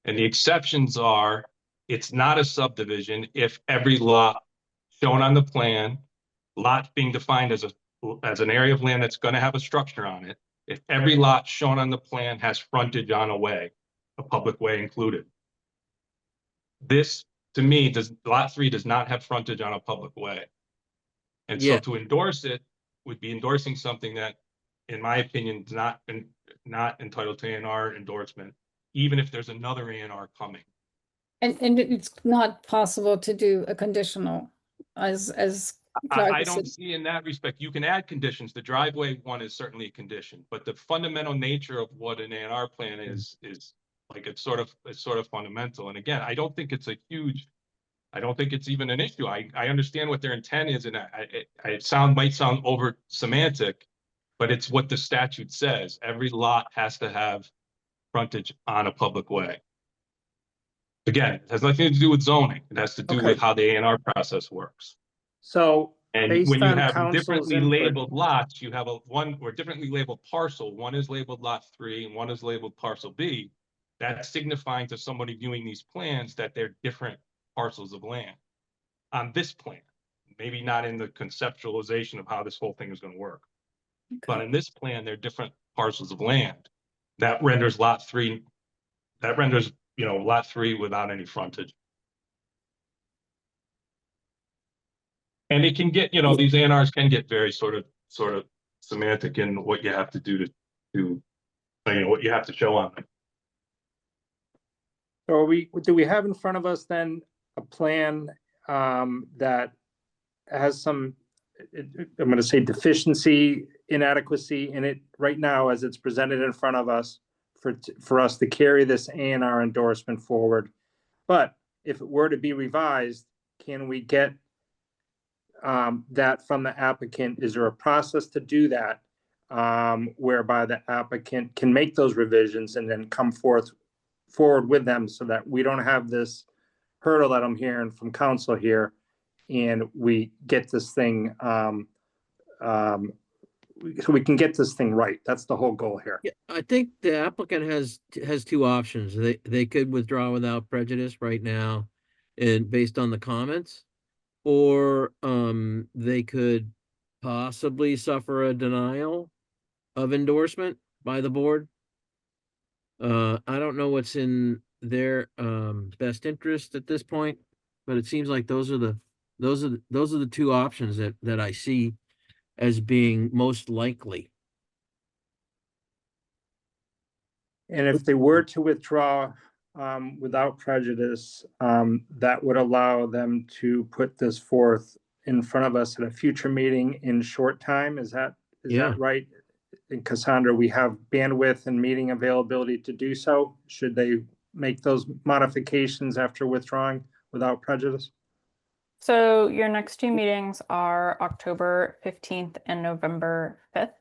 And the exceptions are, it's not a subdivision if every lot shown on the plan, lot being defined as an area of land that's going to have a structure on it, if every lot shown on the plan has frontage on a way, a public way included. This, to me, lot 3 does not have frontage on a public way. And so Yeah. to endorse it would be endorsing something that, in my opinion, is not entitled to A&R endorsement, even if there's another A&R coming. And it's not possible to do a conditional as Clark I said. don't see in that respect, you can add conditions. The driveway one is certainly a condition, but the fundamental nature of what an A&R plan is like, it's sort of fundamental. And again, I don't think it's even an issue. I understand what their intent is, and it might sound over semantic, but it's what the statute says. Every lot has to have frontage on a public way. Again, it has nothing to do with zoning. It has to do Okay. with how the A&R process works. So And based when you on have council's differently input- labeled lots, you have or differently labeled parcel. One is labeled lot 3 and one is labeled parcel B. That's signifying to somebody viewing these plans that they're different parcels of land on this plan. Maybe not in the conceptualization of how this whole thing is going to work. But in this plan, they're different parcels of land. That renders lot 3, lot 3 without any frontage. And it can get, these A&Rs can get very sort of semantic in what you have to do to what you have to show on them. So do we have in front of us then a plan that has some, I'm going to say deficiency, inadequacy in it right now as it's presented in front of us for us to carry this A&R endorsement forward? But if it were to be revised, can we get that from the applicant? Is there a process to do that whereby the applicant can make those revisions and then come forward with them so that we don't have this hurdle that I'm hearing from council here, and we get this thing so we can get this thing right? That's the whole goal here. Yeah, I think the applicant has two options. They could withdraw without prejudice right now and based on the comments, or they could possibly suffer a denial of endorsement by the board. I don't know what's in their best interest at this point, but it seems like those are the two options that I see as being most likely. And if they were to withdraw without prejudice, that would allow them to put this forth in front of us at a future meeting in short time. Is that right? And Cassandra, we have bandwidth and meeting availability to do so. Should they make those modifications after withdrawing without prejudice? So your next two meetings are October 15th and November 5th.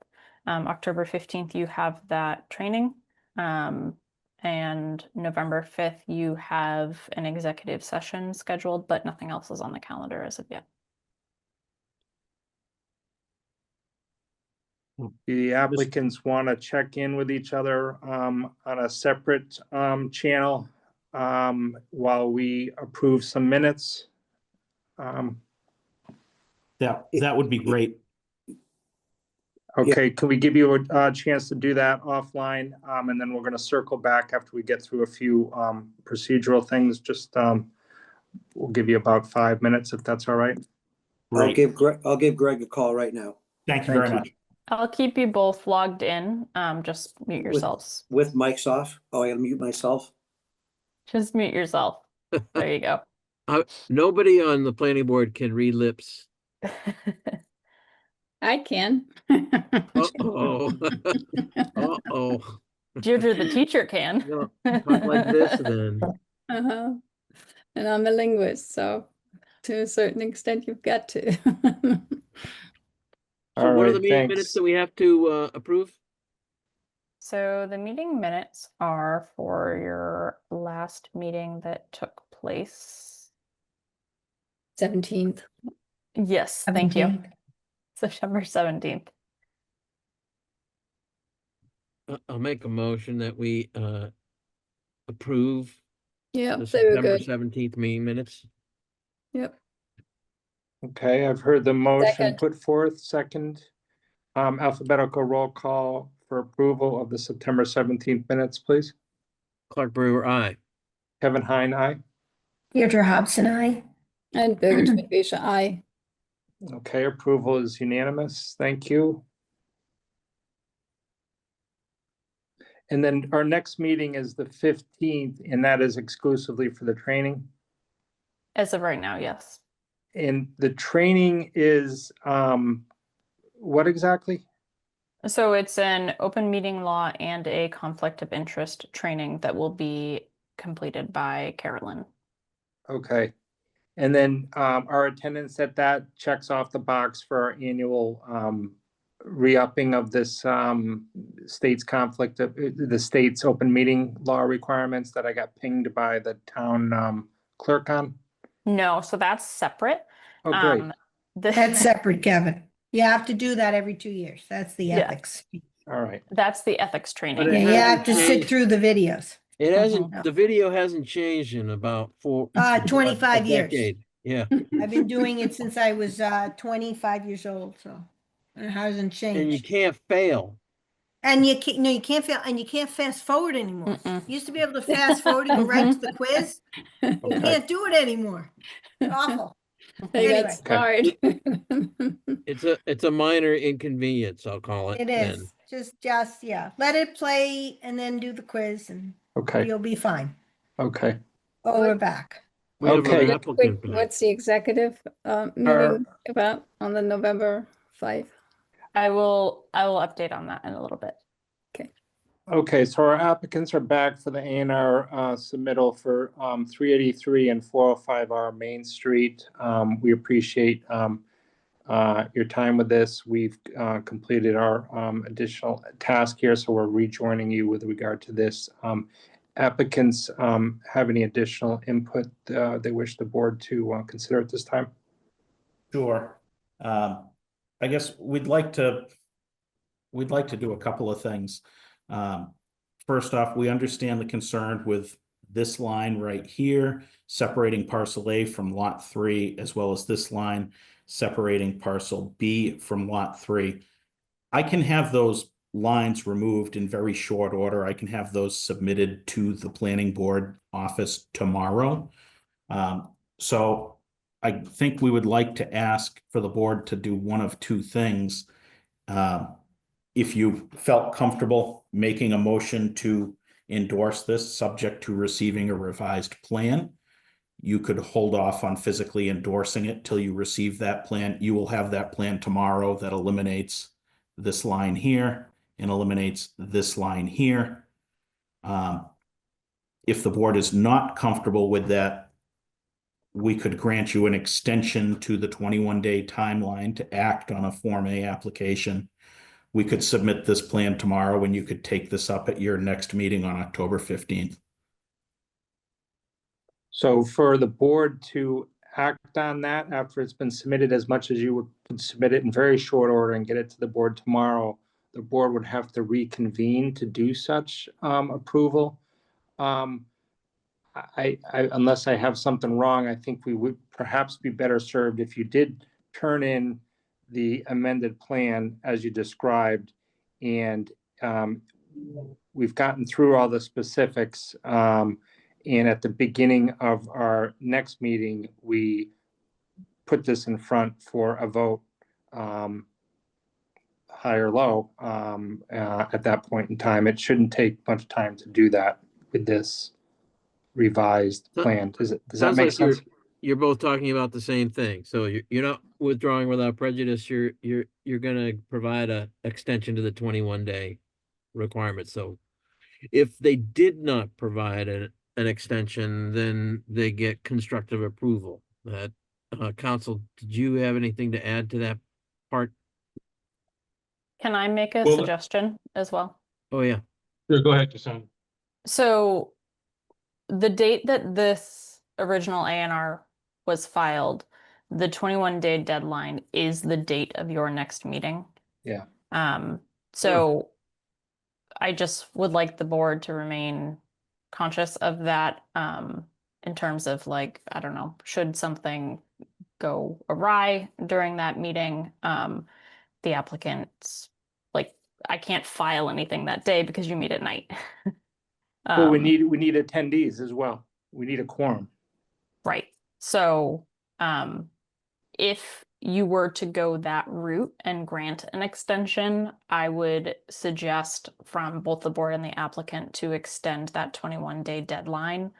October 15th, you have that training. And November 5th, you have an executive session scheduled, but nothing else is on the calendar as of yet. The applicants want to check in with each other on a separate channel while we approve some minutes. That would be great. Okay, can we give you a chance to do that offline? And then we're going to circle back after we get through a few procedural things. Just we'll give you about 5 minutes if that's all right. I'll give Greg a call right now. Thank you very much. I'll keep you both logged in. Just mute yourselves. With mics off. Oh, I gotta mute myself. Just mute yourself. There you go. Nobody on the planning board can read lips. I can. Uh-oh. Uh-oh. Deirdre the teacher can. No, talk like this then. Uh-huh. And I'm a linguist, so to a certain extent, you've got to. So All what are the right, meeting minutes thanks. that we have to approve? So the meeting minutes are for your last meeting that took place. 17th. Yes, thank you. 17th. September 17th. I'll make a motion that we approve Yeah, the they were September good. 17th meeting minutes. Yep. Okay, I've heard the motion Second. put forth, second. Alphabetical roll call for approval of the September 17th minutes, please. Clark Brewer, aye. Kevin Heine, aye. Deirdre Hobson, I. And Birgit Schmidt-Becher, aye. Okay, approval is unanimous. Thank you. And then our next meeting is the 15th, and that is exclusively for the training. As of right now, yes. And the training is, what exactly? So it's an open meeting law and a conflict of interest training that will be completed by Carolyn. Okay. And then our attendance at that checks off the box for our annual re-upping of this state's conflict of the state's open meeting law requirements that I got pinged by the town clerk on. No, so that's separate. Oh, great. That's separate, Kevin. You have to do that every 2 years. That's the Yeah. ethics. All right. That's the ethics training. But Yeah, it you hasn't have to sit changed. through the videos. It hasn't, Mhm. the video hasn't changed in about 25 a years. decade. Yeah, I've been doing it since I was 25 years old, so it hasn't and you changed. can't fail. And you can't, no, you can't feel, and you can't fast forward anymore. Mm-mm. You used to be able to fast forward and go right to the quiz. You Okay. can't do it anymore. It's awful. They Anyway. got scarred. It's a minor inconvenience, I'll call it. It then. is. Just, yeah. Let it play and then do the quiz and Okay. you'll be fine. Okay. Oh, we're back. We have Okay. an Just quick, applicant back. what's the executive meeting about on the November 5? I will update on that in a little bit. Okay, so our applicants are back for the A&R submittal for 383 and 405R Main Street. We appreciate your time with this. We've completed our additional task here, so we're rejoining you with regard to this. Applicants have any additional input they wish the board to consider at this time? Sure. I guess we'd like to do a couple of things. First off, we understand the concern with this line right here, separating parcel A from lot 3, as well as this line separating parcel B from lot 3. I can have those lines removed in very short order. I can have those submitted to the planning board office tomorrow. So I think we would like to ask for the board to do one of two things. If you felt comfortable making a motion to endorse this subject to receiving a revised plan, you could hold off on physically endorsing it till you receive that plan. You will have that plan tomorrow that eliminates this line here and eliminates this line here. If the board is not comfortable with that, we could grant you an extension to the 21-day timeline to act on a Form A application. We could submit this plan tomorrow and you could take this up at your next meeting on October 15th. So for the board to act on that after it's been submitted, as much as you would submit it in very short order and get it to the board tomorrow, the board would have to reconvene to do such approval. Unless I have something wrong, I think we would perhaps be better served if you did turn in the amended plan as you described, and we've gotten through all the specifics. And at the beginning of our next meeting, we put this in front for a vote, high or low, at that point in time. It shouldn't take much time to do that with this revised plan. Does that Sounds make like sense? you're both talking about the same thing. So you're not withdrawing without prejudice. You're gonna provide a extension to the 21-day requirement. So if they did not provide an extension, then they get constructive approval. That council, did you have anything to add to that part? Can I make a Well, suggestion as well? Oh, yeah. Sure, go ahead, Cassandra. So the date that this original ANR was filed, the 21-day deadline is the date of your next meeting. Yeah. So I just would like the board to remain conscious of that, in terms of like, I don't know, should something go awry during that meeting, the applicant's like, I can't file anything that day because you meet at night. Well, we Um, need attendees as well. We need a quorum. Right. So, if you were to go that route and grant an extension, I would suggest from both the board and the applicant to extend that 21-day deadline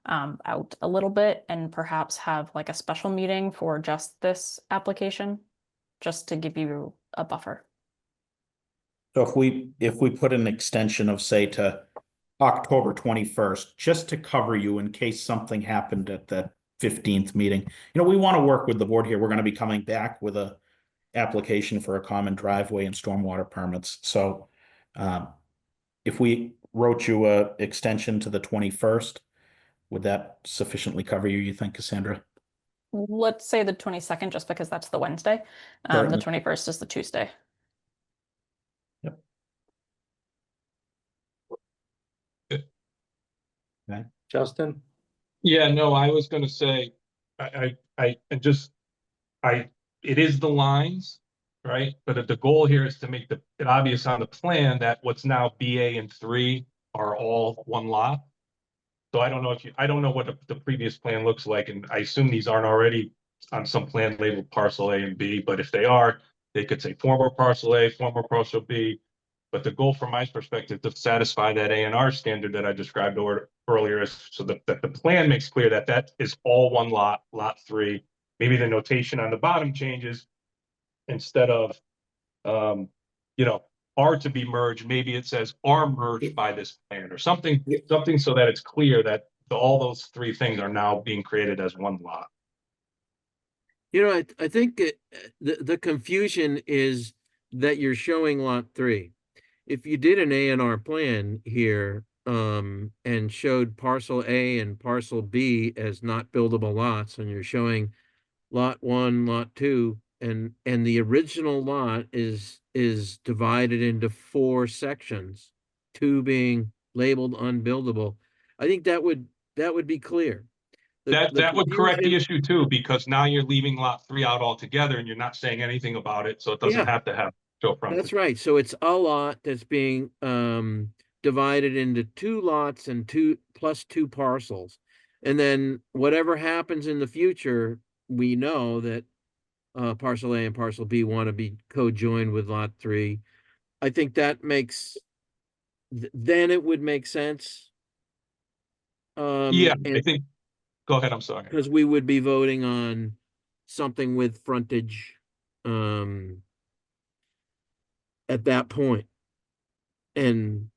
out a little bit and perhaps have like a special meeting for just this application, just to give you a buffer. So if we put an extension of, say, to October 21st, just to cover you in case something happened at that 15th meeting. We want to work with the board here. We're going to be coming back with a application for a common driveway and stormwater permits. So if we wrote you a extension to the 21st, would that sufficiently cover you think, Cassandra? Let's say the 22nd, just because that's the Wednesday. Sure. The 21st is the Tuesday. Justin? Yeah, no, I was gonna say, it is the lines, right? But the goal here is to make it obvious on the plan that what's now BA and 3 are all one lot. So I don't know what the previous plan looks like, and I assume these aren't already on some plan labeled parcel A and B, but if they are, they could say former parcel A, former parcel B. But the goal from my perspective to satisfy that A&R standard that I described earlier is so that the plan makes clear that that is all one lot, lot 3. Maybe the notation on the bottom changes. Instead of, are to be merged, maybe it says are merged by this plan or something so that it's clear that all those 3 things are now being created as one lot. I think the confusion is that you're showing lot 3. If you did an A&R plan here, and showed parcel A and parcel B as not buildable lots, and you're showing lot 1, lot 2, and the original lot is divided into 4 sections, 2 being labeled unbuildable, I think that would be clear. That would correct the issue too, because now you're leaving lot 3 out altogether and you're not saying anything about it, so it doesn't have to have show frontage. That's right. So it's a lot that's being divided into 2 lots and 2 parcels. And then whatever happens in the future, we know that parcel A and parcel B want to be co-joined with lot 3. I think that makes, then it would make sense. Yeah, I think, go ahead, I'm sorry. Because we would be voting on something with frontage at that point. And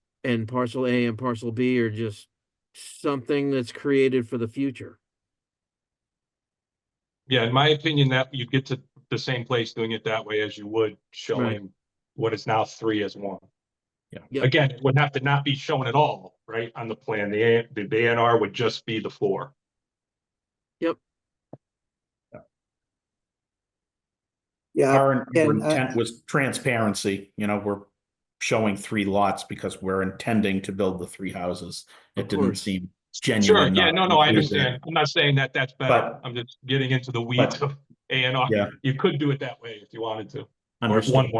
parcel A and parcel B are just something that's created for the future. Yeah, in my opinion, that you get to the same place doing it that way as you would showing what is now 3 as 1. Yeah. Yep. Again, it would have to not be shown at all, right, on the plan. The A&R would just be the 4. Yep. Yeah, Our and, intent was transparency. We're showing 3 lots because we're intending to build the 3 houses. It Of didn't course. seem Sure, genuine. yeah, not no, I include that. understand. I'm not saying that that's better. But- I'm just getting into the weeds of A&R. Yeah. You could do it that way if you wanted to, or if Understood. one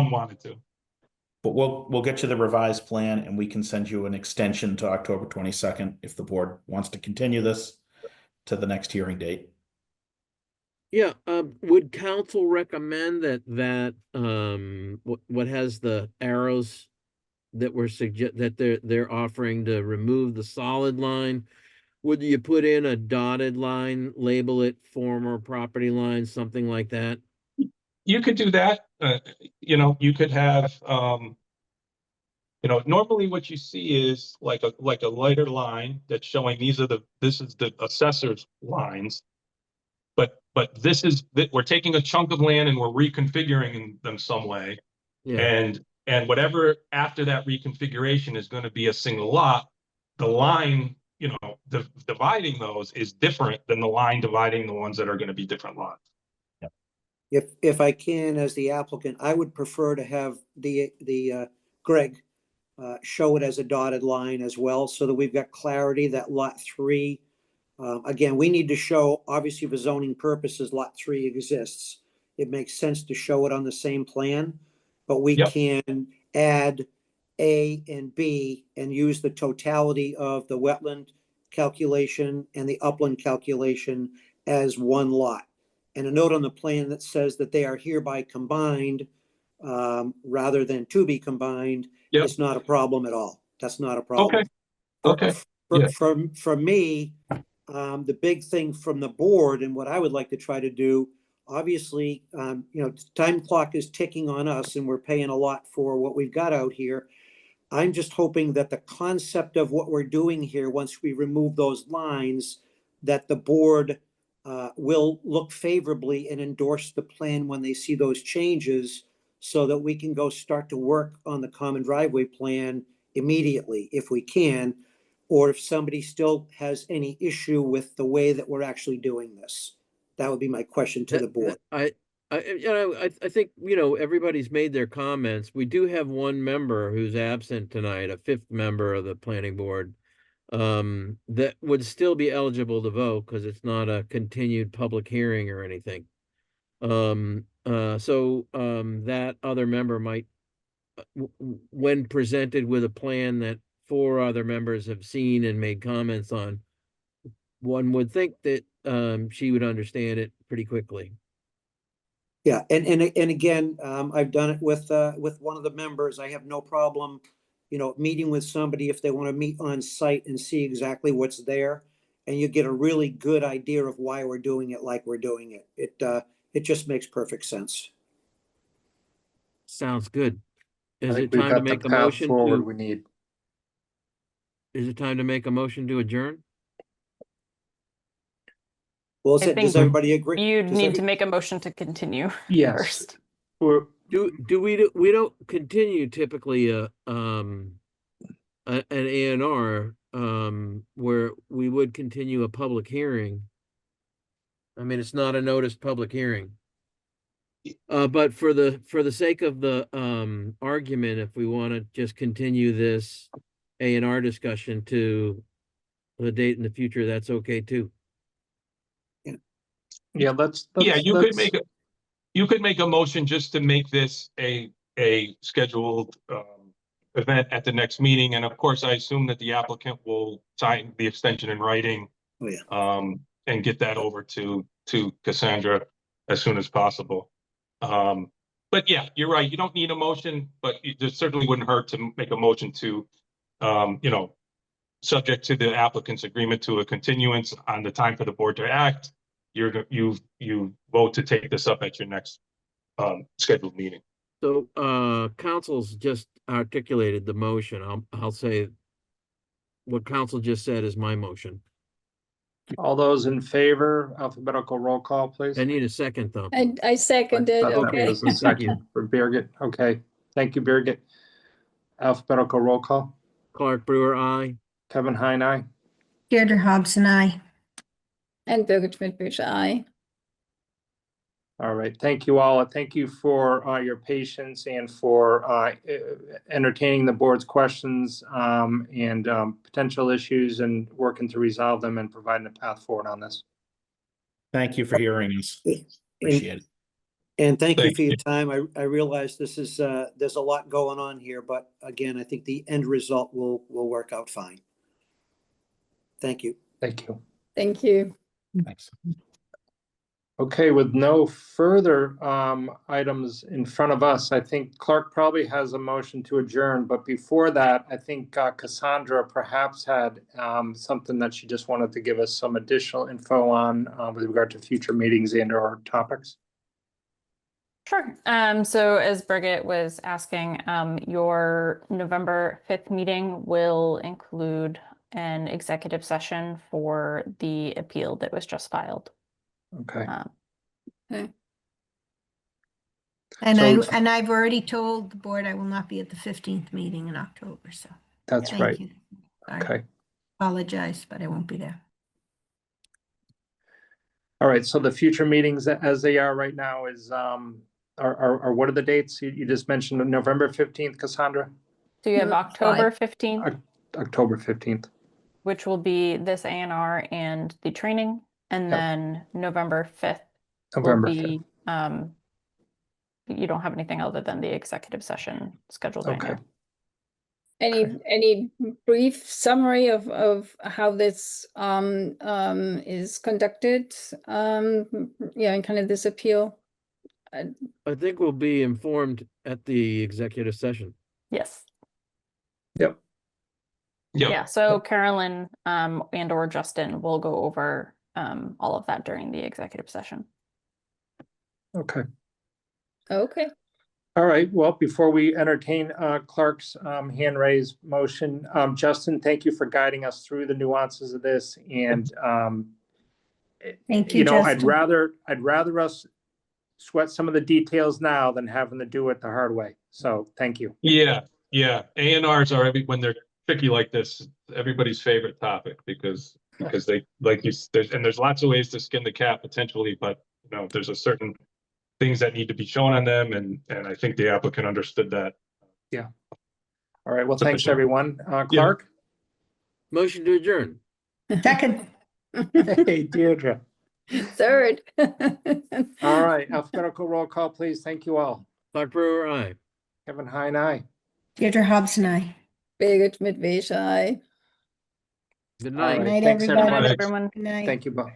wanted to. But we'll get you the revised plan and we can send you an extension to October 22nd if the board wants to continue this to the next hearing date. Yeah, would council recommend that what has the arrows that were that they're offering to remove the solid line? Would you put in a dotted line, label it former property line, something like that? You could do that. You could have, normally what you see is like a lighter line that's showing this is the assessor's lines. But we're taking a chunk of land and we're reconfiguring them some way. Yeah, And whatever after that reconfiguration is gonna be a single lot, the line, dividing those is different than the line dividing the ones that are gonna be different lots. If I can, as the applicant, I would prefer to have the Greg show it as a dotted line as well, so that we've got clarity that lot 3, again, we need to show, obviously for zoning purposes, lot 3 exists. It makes sense to show it on the same plan, but we Yep. can add A and B and use the totality of the wetland calculation and the upland calculation as one lot. And a note on the plan that says that they are hereby combined, rather than to be combined, Yep. is not a problem at all. That's not a problem. Okay. Yeah. For me, the big thing from the board and what I would like to try to do, obviously, time clock is ticking on us and we're paying a lot for what we've got out here. I'm just hoping that the concept of what we're doing here, once we remove those lines, that the board will look favorably and endorse the plan when they see those changes, so that we can go start to work on the common driveway plan immediately if we can, or if somebody still has any issue with the way that we're actually doing this. That would be my question to the board. I think, everybody's made their comments. We do have one member who's absent tonight, a 5th member of the planning board, that would still be eligible to vote because it's not a continued public hearing or anything. So that other member might, when presented with a plan that 4 other members have seen and made comments on, one would think that she would understand it pretty quickly. Yeah, and again, I've done it with one of the members. I have no problem, meeting with somebody if they want to meet on site and see exactly what's there. And you get a really good idea of why we're doing it like we're doing it. It just makes perfect sense. Sounds good. I Is it think we've time to got the make a path motion forward to, we need. is it time to make a motion to adjourn? Well, I does think everybody agree? You'd Does need every- to make a motion to continue Yes. first. We don't continue typically an A&R where we would continue a public hearing. I mean, it's not a noticed public hearing. But for the sake of the argument, if we want to just continue this A&R discussion to the date in the future, that's okay too. Yeah, let's. Yeah, you could make a motion just to make this a scheduled event at the next meeting. And of course, I assume that the applicant will sign the extension in writing. Oh, yeah. And get that over to Cassandra as soon as possible. But yeah, you're right. You don't need a motion, but it certainly wouldn't hurt to make a motion to, subject to the applicant's agreement to a continuance on the time for the board to act. You vote to take this up at your next scheduled meeting. So council's just articulated the motion. I'll say what council just said is my motion. All those in favor, alphabetical roll call, please. I need a second though. I seconded, I thought that okay. was a second for Birgit. Okay, thank you, Birgit. Alphabetical roll call. Clark Brewer, aye. Kevin Heine, aye. Deirdre Hobson, I. And Birgit Schmidt-Büscher, aye. All right, thank you all. Thank you for your patience and for entertaining the board's questions and potential issues and working to resolve them and providing a path forward on this. Thank you for hearing us. Appreciate it. And thank you Thank for your time. I realize this is, there's a lot going on here, but again, I think the end result will work out fine. Thank you. Thank you. Thank you. Thanks. Okay, with no further items in front of us, I think Clark probably has a motion to adjourn. But before that, I think Cassandra perhaps had something that she just wanted to give us some additional info on with regard to future meetings and/or topics. Sure. So as Birgit was asking, your November 5th meeting will include an executive session for the appeal that was just filed. Okay. Okay. And So- I've already told the board I will not be at the 15th meeting in October, so That's thank right. you. Sorry. Okay. Apologize, but I won't be there. All right. So the future meetings as they are right now is, are what are the dates? You just mentioned November 15th, Cassandra? So you have No, October 15th, October 15th. which will be this A&R and the training, and Yep. then November 5th will November 5th. be, you don't have anything other than the executive session scheduled right Okay. now. Any brief summary of how this is conducted? Yeah, and kind of this appeal. I think we'll be informed at the executive session. Yes. Yep. Yep. Yeah, so Carolyn and or Justin will go over all of that during the executive session. Okay. Okay. All right. Well, before we entertain Clark's hand raised motion, Justin, thank you for guiding us through the nuances of this. And Thank you, I'd Justin. rather us sweat some of the details now than having to do it the hard way. So thank you. Yeah, yeah. A&Rs are when they're tricky like this, everybody's favorite topic because they like you. There's lots of ways to skin the cat potentially, but there's a certain things that need to be shown on them, and I think the applicant understood that. Yeah. All right. Well, thanks Sufficient. everyone. Clark. Motion to adjourn. Second. Hey, Deirdre. Third. All right. Alphabetical roll call, please. Thank you all. Clark Brewer, aye. Kevin Heine, aye. Deirdre Hobson, aye. Birgit Midvesh, aye. Good All night. right. Night, Thanks, everybody. everyone. Everyone. Good night. Thank you both.